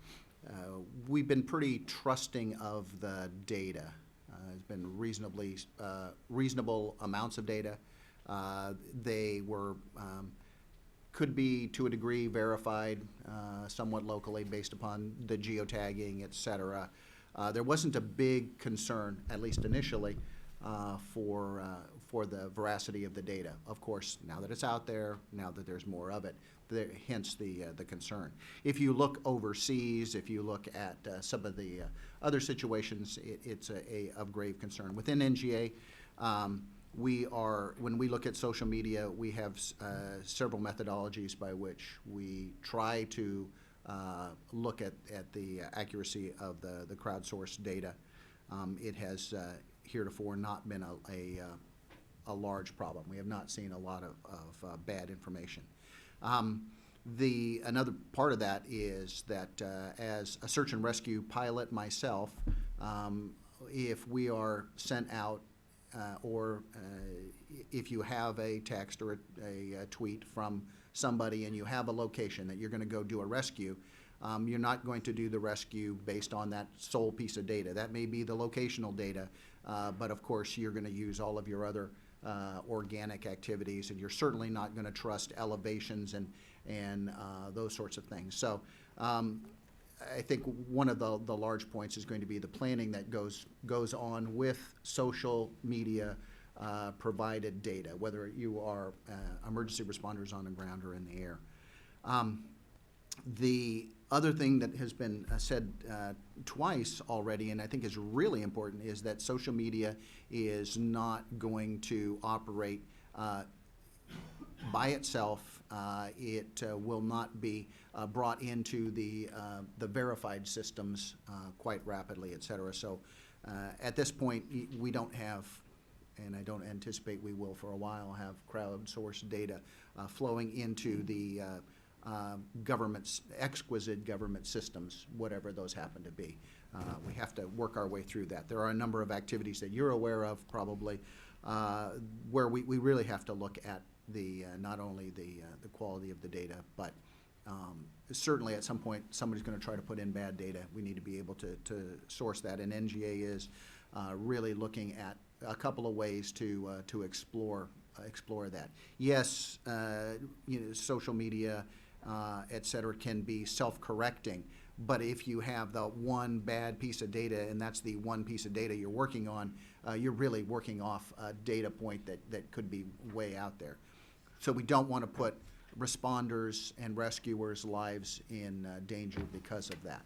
we've been pretty trusting of the data. It's been reasonable amounts of data. They were could be, to a degree, verified somewhat locally based upon the geotagging, et cetera. There wasn't a big concern, at least initially, for the veracity of the data. Of course, now that it's out there, now that there's more of it, hence the concern. If you look overseas, if you look at some of the other situations, it's of grave concern. Within NGA, when we look at social media, we have several methodologies by which we try to look at the accuracy of the crowdsourced data. It has heretofore not been a large problem. We have not seen a lot of bad information. Another part of that is that as a search and rescue pilot myself, if we are sent out or if you have a text or a tweet from somebody and you have a location that you're going to go do a rescue, you're not going to do the rescue based on that sole piece of data. That may be the locational data, but of course you're going to use all of your other organic activities, and you're certainly not going to trust elevations and those sorts of things. So I think one of the large points is going to be the planning that goes on with social media provided data, whether you are emergency responders on the ground or in the air. The other thing that has been said twice already, and I think is really important, is that social media is not going to operate by itself. It will not be brought into the verified systems quite rapidly, et cetera. So At this point, we don't have, and I don't anticipate we will for a while, have crowdsourced data flowing into the government's exquisite government systems, whatever those happen to be. We have to work our way through that. There are a number of activities that you're aware of probably where we really have to look at the not only the quality of the data, but certainly at some point somebody's going to try to put in bad data. We need to be able to source that, and NGA is really looking at a couple of ways to explore that. Yes, social media, et cetera, can be self-correcting, but if you have the one bad piece of data and that's the one piece of data you're working on, you're really working off a data point that could be way out there. So we don't want to put responders and rescuers' lives in danger because of that.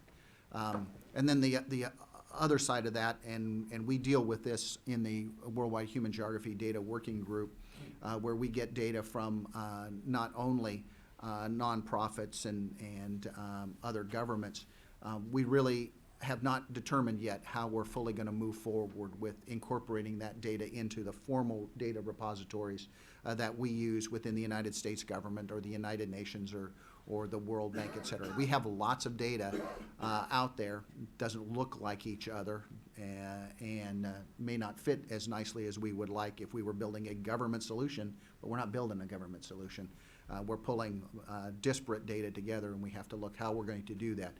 And then the other side of that, and we deal with this in the Worldwide Human Geography Data Working Group, where we get data from not only nonprofits and other governments. We really have not determined yet how we're fully going to move forward with incorporating that data into the formal data repositories that we use within the United States government or the United Nations or the World Bank, et cetera. We have lots of data out there, doesn't look like each other, and may not fit as nicely as we would like if we were building a government solution, but we're not building a government solution. We're pulling disparate data together, and we have to look how we're going to do that.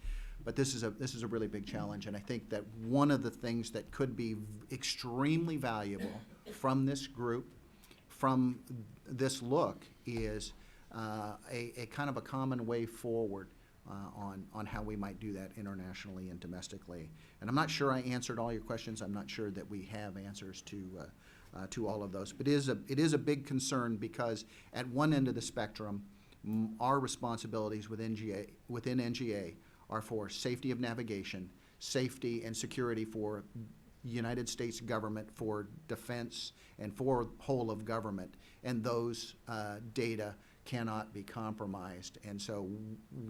But this is a really big challenge, and I think that one of the things that could be extremely valuable from this group, from this look, is a kind of a common way forward on how we might do that internationally and domestically. And I'm not sure I answered all your questions. I'm not sure that we have answers to all of those. But it is a big concern because at one end of the spectrum, our responsibilities within NGA are for safety of navigation, safety and security for United States government, for defense, and for whole of government. And those data cannot be compromised. And so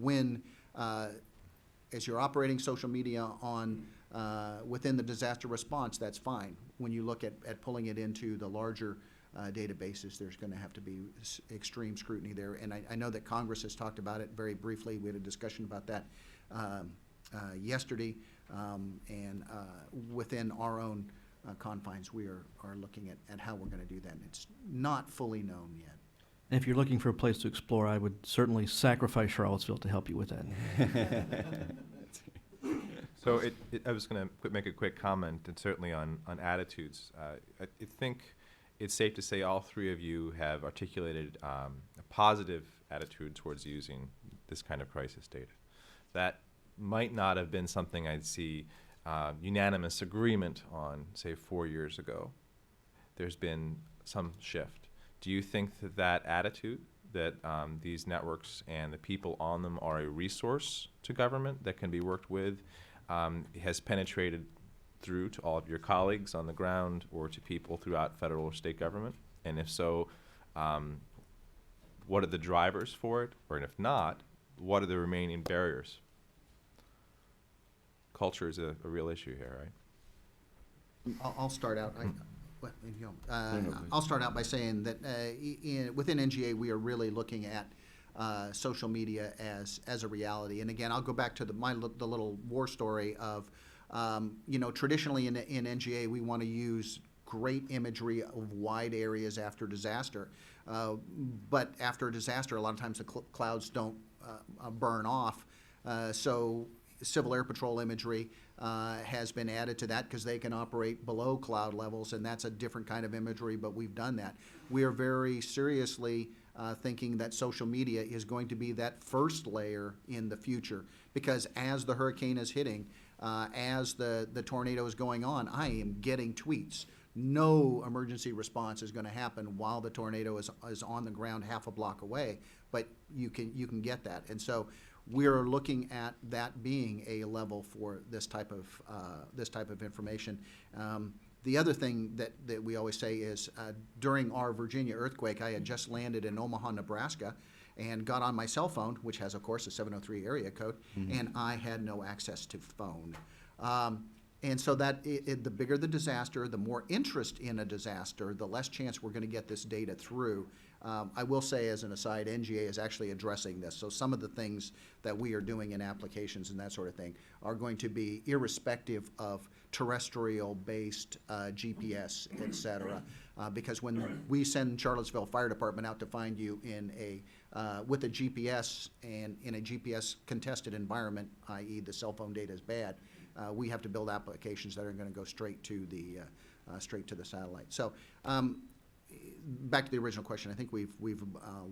when, as you're operating social media on within the disaster response, that's fine. When you look at pulling it into the larger databases, there's going to have to be extreme scrutiny there. And I know that Congress has talked about it very briefly. We had a discussion about that yesterday. And within our own confines, we are looking at how we're going to do that. And it's not fully known yet. And if you're looking for a place to explore, I would certainly sacrifice Charlottesville to help you with that. So I was going to make a quick comment, and certainly on attitudes. I think it's safe to say all three of you have articulated a positive attitude towards using this kind of crisis data. That might not have been something I'd see unanimous agreement on, say, 4 years ago. There's been some shift. Do you think that attitude, that these networks and the people on them are a resource to government that can be worked with, has penetrated through to all of your colleagues on the ground or to people throughout federal or state government? And if so, what are the drivers for it? Or if not, what are the remaining barriers? Culture is a real issue here, right? I'll start out. I'll start out by saying that within NGA, we are really looking at social media as a reality. And again, I'll go back to the little war story of, traditionally in NGA, we want to use great imagery of wide areas after disaster. But after a disaster, a lot of times the clouds don't burn off. So Civil Air Patrol imagery has been added to that because they can operate below cloud levels, and that's a different kind of imagery, but we've done that. We are very seriously thinking that social media is going to be that first layer in the future, because as the hurricane is hitting, as the tornado is going on, I am getting tweets. No emergency response is going to happen while the tornado is on the ground half a block away, but you can get that. And so we're looking at that being a level for this type of information. The other thing that we always say is during our Virginia earthquake, I had just landed in Omaha, Nebraska, and got on my cell phone, which has, of course, a 703 area code, and I had no access to phone. And so that the bigger the disaster, the more interest in a disaster, the less chance we're going to get this data through. I will say, as an aside, NGA is actually addressing this. So some of the things that we are doing in applications and that sort of thing are going to be irrespective of terrestrial-based GPS, et cetera. Because when we send Charlottesville Fire Department out to find you in with a GPS and in a GPS contested environment, i.e. the cell phone data is bad, we have to build applications that are going to go straight to the satellite. So back to the original question, I think we've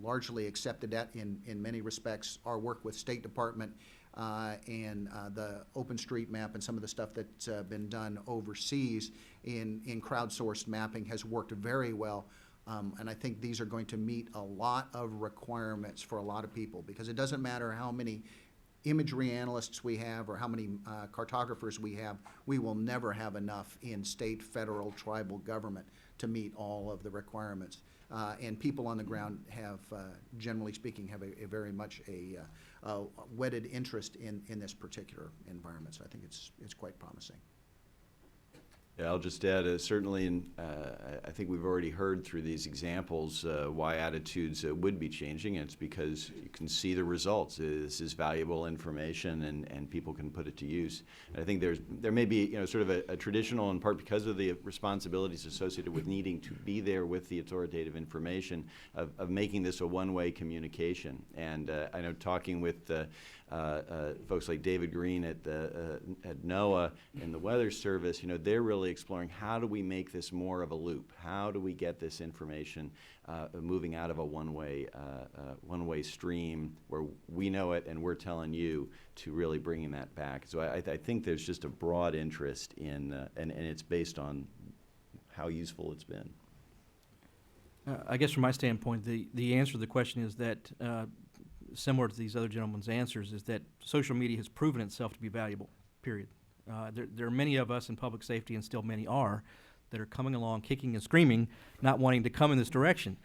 largely accepted that in many respects. Our work with State Department and the OpenStreetMap and some of the stuff that's been done overseas in crowdsourced mapping has worked very well. And I think these are going to meet a lot of requirements for a lot of people, because it doesn't matter how many imagery analysts we have or how many cartographers we have, we will never have enough in state, federal, tribal government to meet all of the requirements. And people on the ground have, generally speaking, have a very much a wedded interest in this particular environment. So I think it's quite promising. Yeah, I'll just add, certainly, I think we've already heard through these examples why attitudes would be changing. And it's because you can see the results. This is valuable information, and people can put it to use. And I think there may be, sort of a traditional, in part because of the responsibilities associated with needing to be there with the authoritative information, of making this a one-way communication. And I know, talking with folks like David Green at NOAA and the Weather Service, they're really exploring, how do we make this more of a loop? How do we get this information moving out of a one-way stream where we know it and we're telling you, to really bringing that back? So I think there's just a broad interest in, and it's based on how useful it's been. I guess from my standpoint, the answer to the question is that, similar to these other gentlemen's answers, is that social media has proven itself to be valuable, period. There are many of us in public safety, and still many are, that are coming along kicking and screaming, not wanting to come in this direction.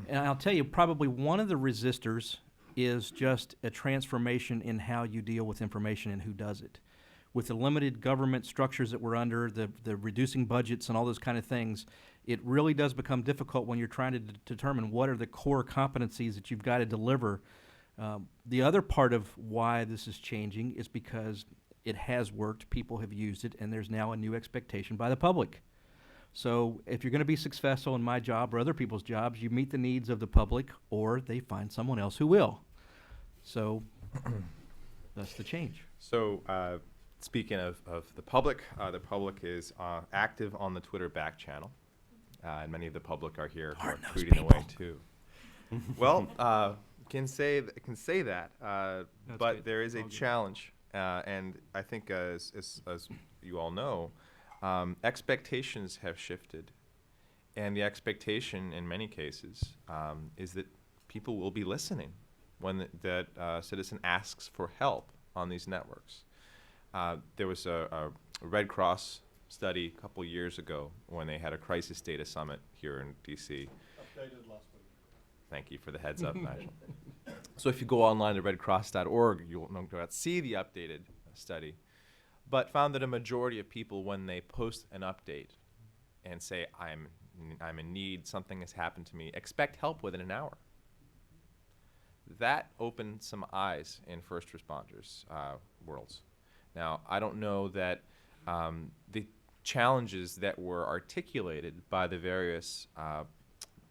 And I'll tell you, probably one of the resistors is just a transformation in how you deal with information and who does it. With the limited government structures that we're under, the reducing budgets and all those kind of things, it really does become difficult when you're trying to determine what are the core competencies that you've got to deliver. The other part of why this is changing is because it has worked, people have used it, and there's now a new expectation by the public. So if you're going to be successful in my job or other people's jobs, you meet the needs of the public, or they find someone else who will. So that's the change. So speaking of the public is active on the Twitter back channel, and many of the public are here who are tweeting away too. Well, can say that, but good. there is a challenge, and I think as you all know, expectations have shifted, and the expectation in many cases is that people will be listening when that citizen asks for help on these networks. There was a Red Cross study a couple years ago when they had a crisis data summit here in DC. Updated last week. Thank you for the heads up, Nigel. So if you go online to redcross.org, you'll see the updated study, but found that a majority of people, when they post an update and say, I'm in need, something has happened to me, expect help within an hour. That opened some eyes in first responders' worlds. Now, I don't know that the challenges that were articulated by the various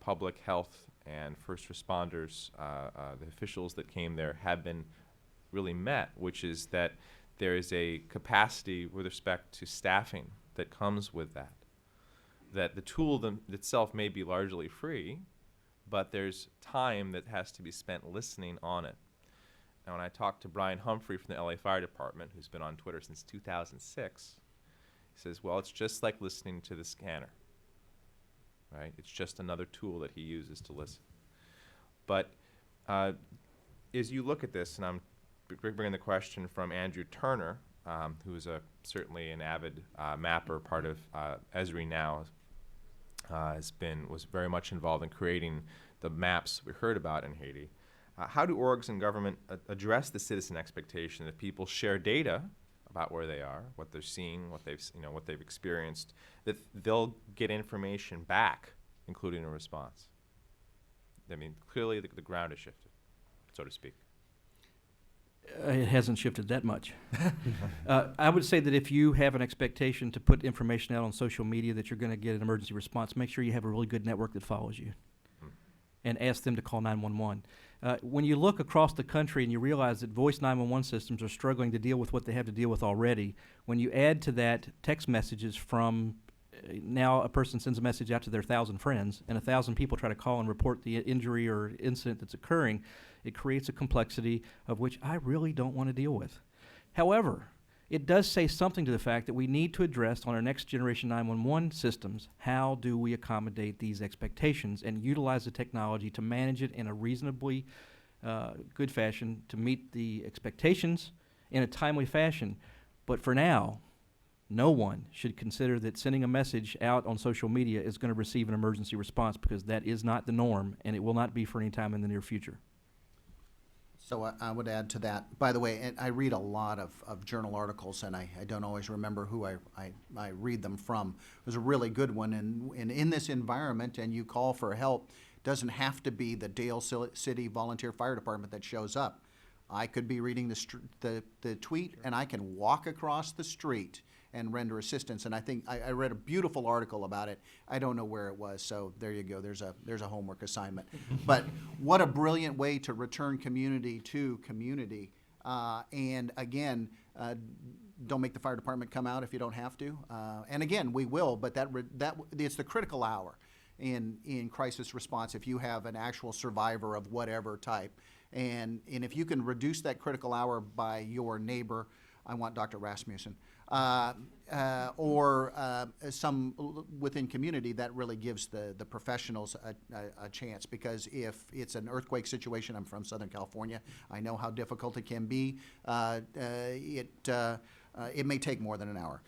public health and first responders, the officials that came there, have been really met, which is that there is a capacity with respect to staffing that comes with that. That the tool itself may be largely free, but there's time that has to be spent listening on it. Now, when I talked to Brian Humphrey from the LA Fire Department, who's been on Twitter since 2006, he says, well, it's just like listening to the scanner. Right? It's just another tool that he uses to listen. But as you look at this, and I'm bringing the question from Andrew Turner, who is certainly an avid mapper, part of Esri now, was very much involved in creating the maps we heard about in Haiti. How do orgs and government address the citizen expectation that people share data about where they are, what they're seeing, what they've experienced, that they'll get information back, including a response. I mean, clearly the ground has shifted, so to speak. It hasn't shifted that much. I would say that if you have an expectation to put information out on social media that you're going to get an emergency response, make sure you have a really good network that follows you, and ask them to call 911. When you look across the country and you realize that voice 911 systems are struggling to deal with what they have to deal with already, when you add to that text messages from now a person sends a message out to their 1,000 friends, and 1,000 people try to call and report the injury or incident that's occurring, it creates a complexity of which I really don't want to deal with. However, it does say something to the fact that we need to address on our next generation 911 systems, how do we accommodate these expectations and utilize the technology to manage it in a reasonably good fashion to meet the expectations in a timely fashion. But for now, no one should consider that sending a message out on social media is going to receive an emergency response, because that is not the norm, and it will not be for any time in the near future. So I would add to that. By the way, and I read a lot of journal articles, and I don't always remember who I read them from. It was a really good one, and in this environment, and you call for help, doesn't have to be the Dale City Volunteer Fire Department that shows up. I could be reading the tweet, and I can walk across the street and render assistance. And I think I read a beautiful article about it. I don't know where it was, so there you go. There's a homework assignment. But what a brilliant way to return community to community. And again, don't make the fire department come out if you don't have to. And again, we will, but that it's the critical hour in crisis response if you have an actual survivor of whatever type. And if you can reduce that critical hour by your neighbor, I want Dr. Rasmussen, or some within community, that really gives the professionals a chance. Because if it's an earthquake situation, I'm from Southern California, I know how difficult it can be. It may take more than an hour.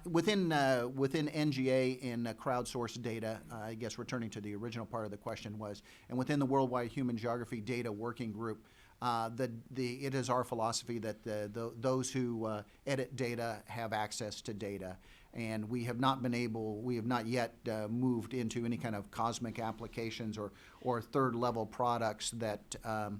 Within NGA and crowdsourced data, I guess returning to the original part of the question was, and within the Worldwide Human Geography Data Working Group, it is our philosophy that those who edit data have access to data, and we have not yet moved into any kind of cosmic applications or third level products that are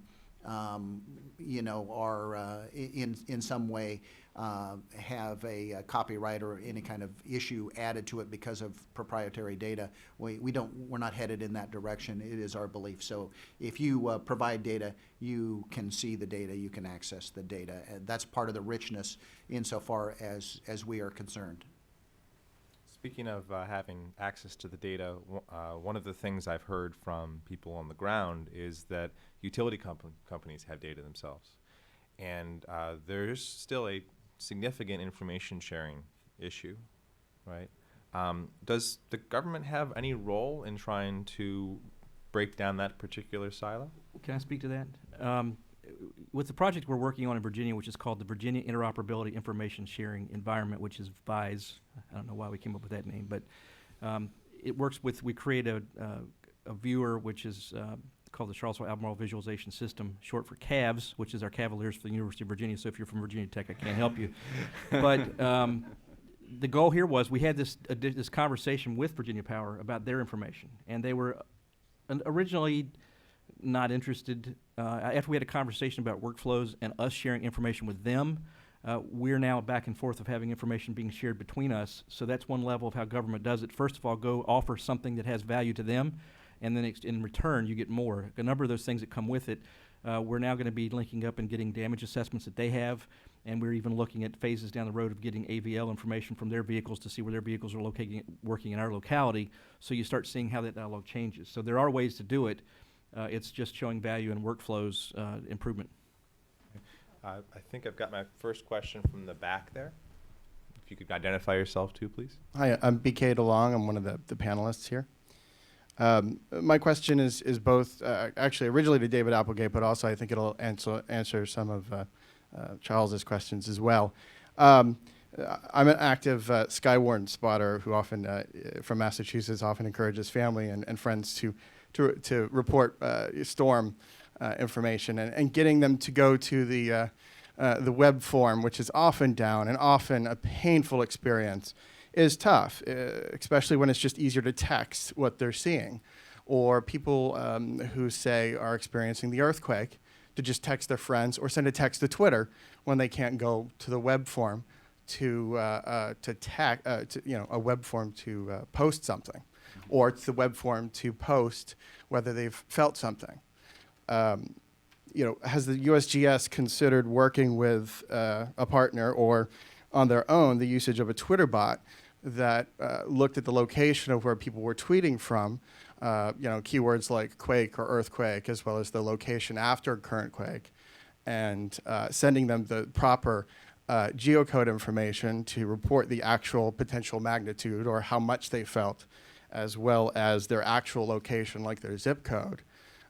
in some way have a copyright or any kind of issue added to it because of proprietary data. We're not headed in that direction. It is our belief. So if you provide data, you can see the data, you can access the data. And that's part of the richness insofar as we are concerned. Speaking of having access to the data, one of the things I've heard from people on the ground is that utility companies have data themselves. And there's still a significant information sharing issue, right? Does the government have any role in trying to break down that particular silo? Can I speak to that? With the project we're working on in Virginia, which is called the Virginia Interoperability Information Sharing Environment, which is VISE. I don't know why we came up with that name, but it works with, we create a viewer which is called the Charlottesville Albemarle Visualization System, short for CAVS, which is our Cavaliers for the University of Virginia. So if you're from Virginia Tech, I can't help you. But the goal here was we had this conversation with Virginia Power about their information, and they were originally not interested. After we had a conversation about workflows and us sharing information with them, we're now back and forth of having information being shared between us. So that's one level of how government does it. First of all, go offer something that has value to them, and then in return you get more. A number of those things that come with it, we're now going to be linking up and getting damage assessments that they have, and we're even looking at phases down the road of getting AVL information from their vehicles to see where their vehicles are working in our locality. So you start seeing how that dialogue changes. So there are ways to do it. It's just showing value in workflows improvement. I think I've got my first question from the back there. If you could identify yourself too, please. Hi, I'm BK DeLong. I'm one of the panelists here. My question is both actually originally to David Applegate, but also I think it'll answer some of Charles's questions as well. I'm an active Skywarn spotter who often, from Massachusetts, often encourages family and friends to report storm information and getting them to go to the the web form, which is often down and often a painful experience, is tough, especially when it's just easier to text what they're seeing. Or people who say are experiencing the earthquake to just text their friends or send a text to Twitter when they can't go to the web form a web form to post something, or to the web form to post whether they've felt something. Has the USGS considered working with a partner or on their own the usage of a Twitter bot that looked at the location of where people were tweeting from, keywords like quake or earthquake, as well as the location after current quake, and sending them the proper geocode information to report the actual potential magnitude or how much they felt, as well as their actual location, like their zip code.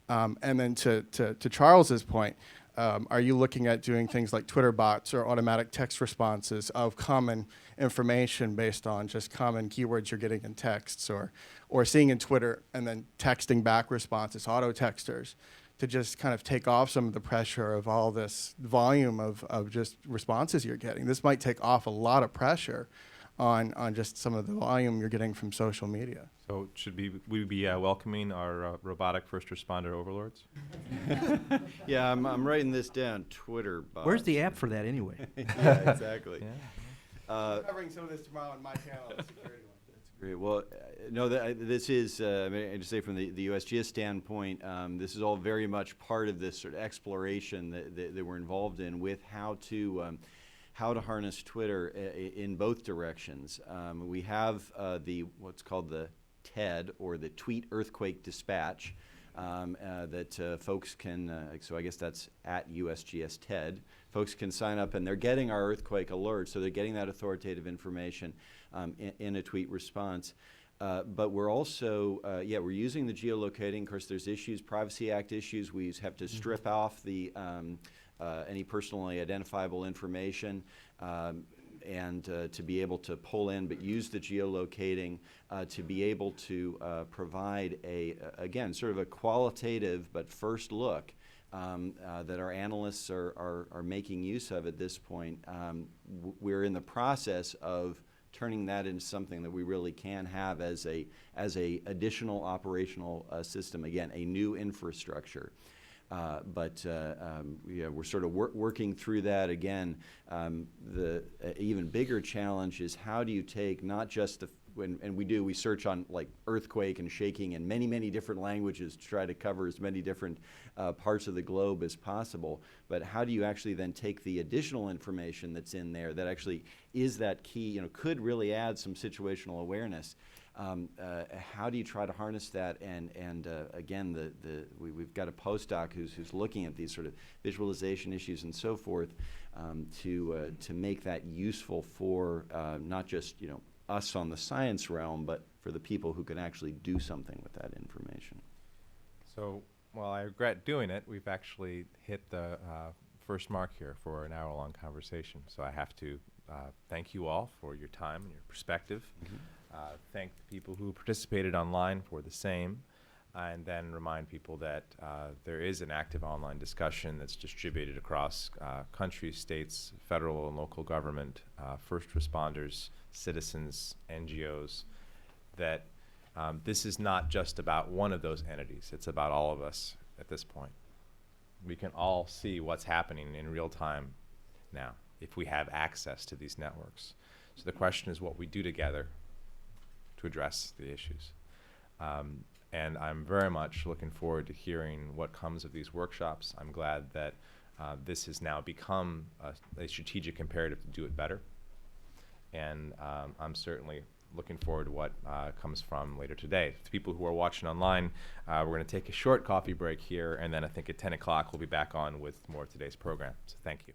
And then to Charles's point, are you looking at doing things like Twitter bots or automatic text responses of common information based on just common keywords you're getting in texts, or seeing in Twitter and then texting back responses, auto texters, to just kind of take off some of the pressure of all this volume of just responses you're getting? This might take off a lot of pressure on just some of the volume you're getting from social media. So should we be welcoming our robotic first responder overlords? Yeah, I'm writing this down. Twitter bots. Where's the app for that anyway? Yeah, exactly. Yeah. Covering some of this tomorrow on my channel, the security one. Great. Well, no, this is, I mean, to say from the USGS standpoint, this is all very much part of this sort of exploration that we're involved in with how to harness Twitter in both directions. We have what's called the TED, or the Tweet Earthquake Dispatch, that folks can, so I guess that's at USGS TED. Folks can sign up and they're getting our earthquake alert, so they're getting that authoritative information in a tweet response. But we're also, we're using the geolocating. Of course, there's issues, Privacy Act issues. We have to strip off the any personally identifiable information and to be able to pull in, but use the geolocating to be able to provide again, sort of a qualitative but first look that our analysts are making use of at this point. We're in the process of turning that into something that we really can have as a additional operational system, again, a new infrastructure. We're sort of working through that. Again, the even bigger challenge is how do you take not just we search on like earthquake and shaking in many, many different languages to try to cover as many different parts of the globe as possible, but how do you actually then take the additional information that's in there that actually is that key, could really add some situational awareness? How do you try to harness that? And again, we've got a postdoc who's looking at these sort of visualization issues and so forth to make that useful for not just us on the science realm, but for the people who can actually do something with that information. So while I regret doing it, we've actually hit the first mark here for an hour-long conversation. So I have to thank you all for your time and your perspective. Thank the people who participated online for the same, and then remind people that there is an active online discussion that's distributed across countries, states, federal and local government, first responders, citizens, NGOs, that this is not just about one of those entities, it's about all of us at this point. We can all see what's happening in real time now if we have access to these networks. So the question is what we do together to address the issues. And I'm very much looking forward to hearing what comes of these workshops. I'm glad that this has now become a strategic imperative to do it better. And I'm certainly looking forward to what comes from later today. To people who are watching online, we're going to take a short coffee break here, and then I think at 10 o'clock we'll be back on with more of today's program. So thank you.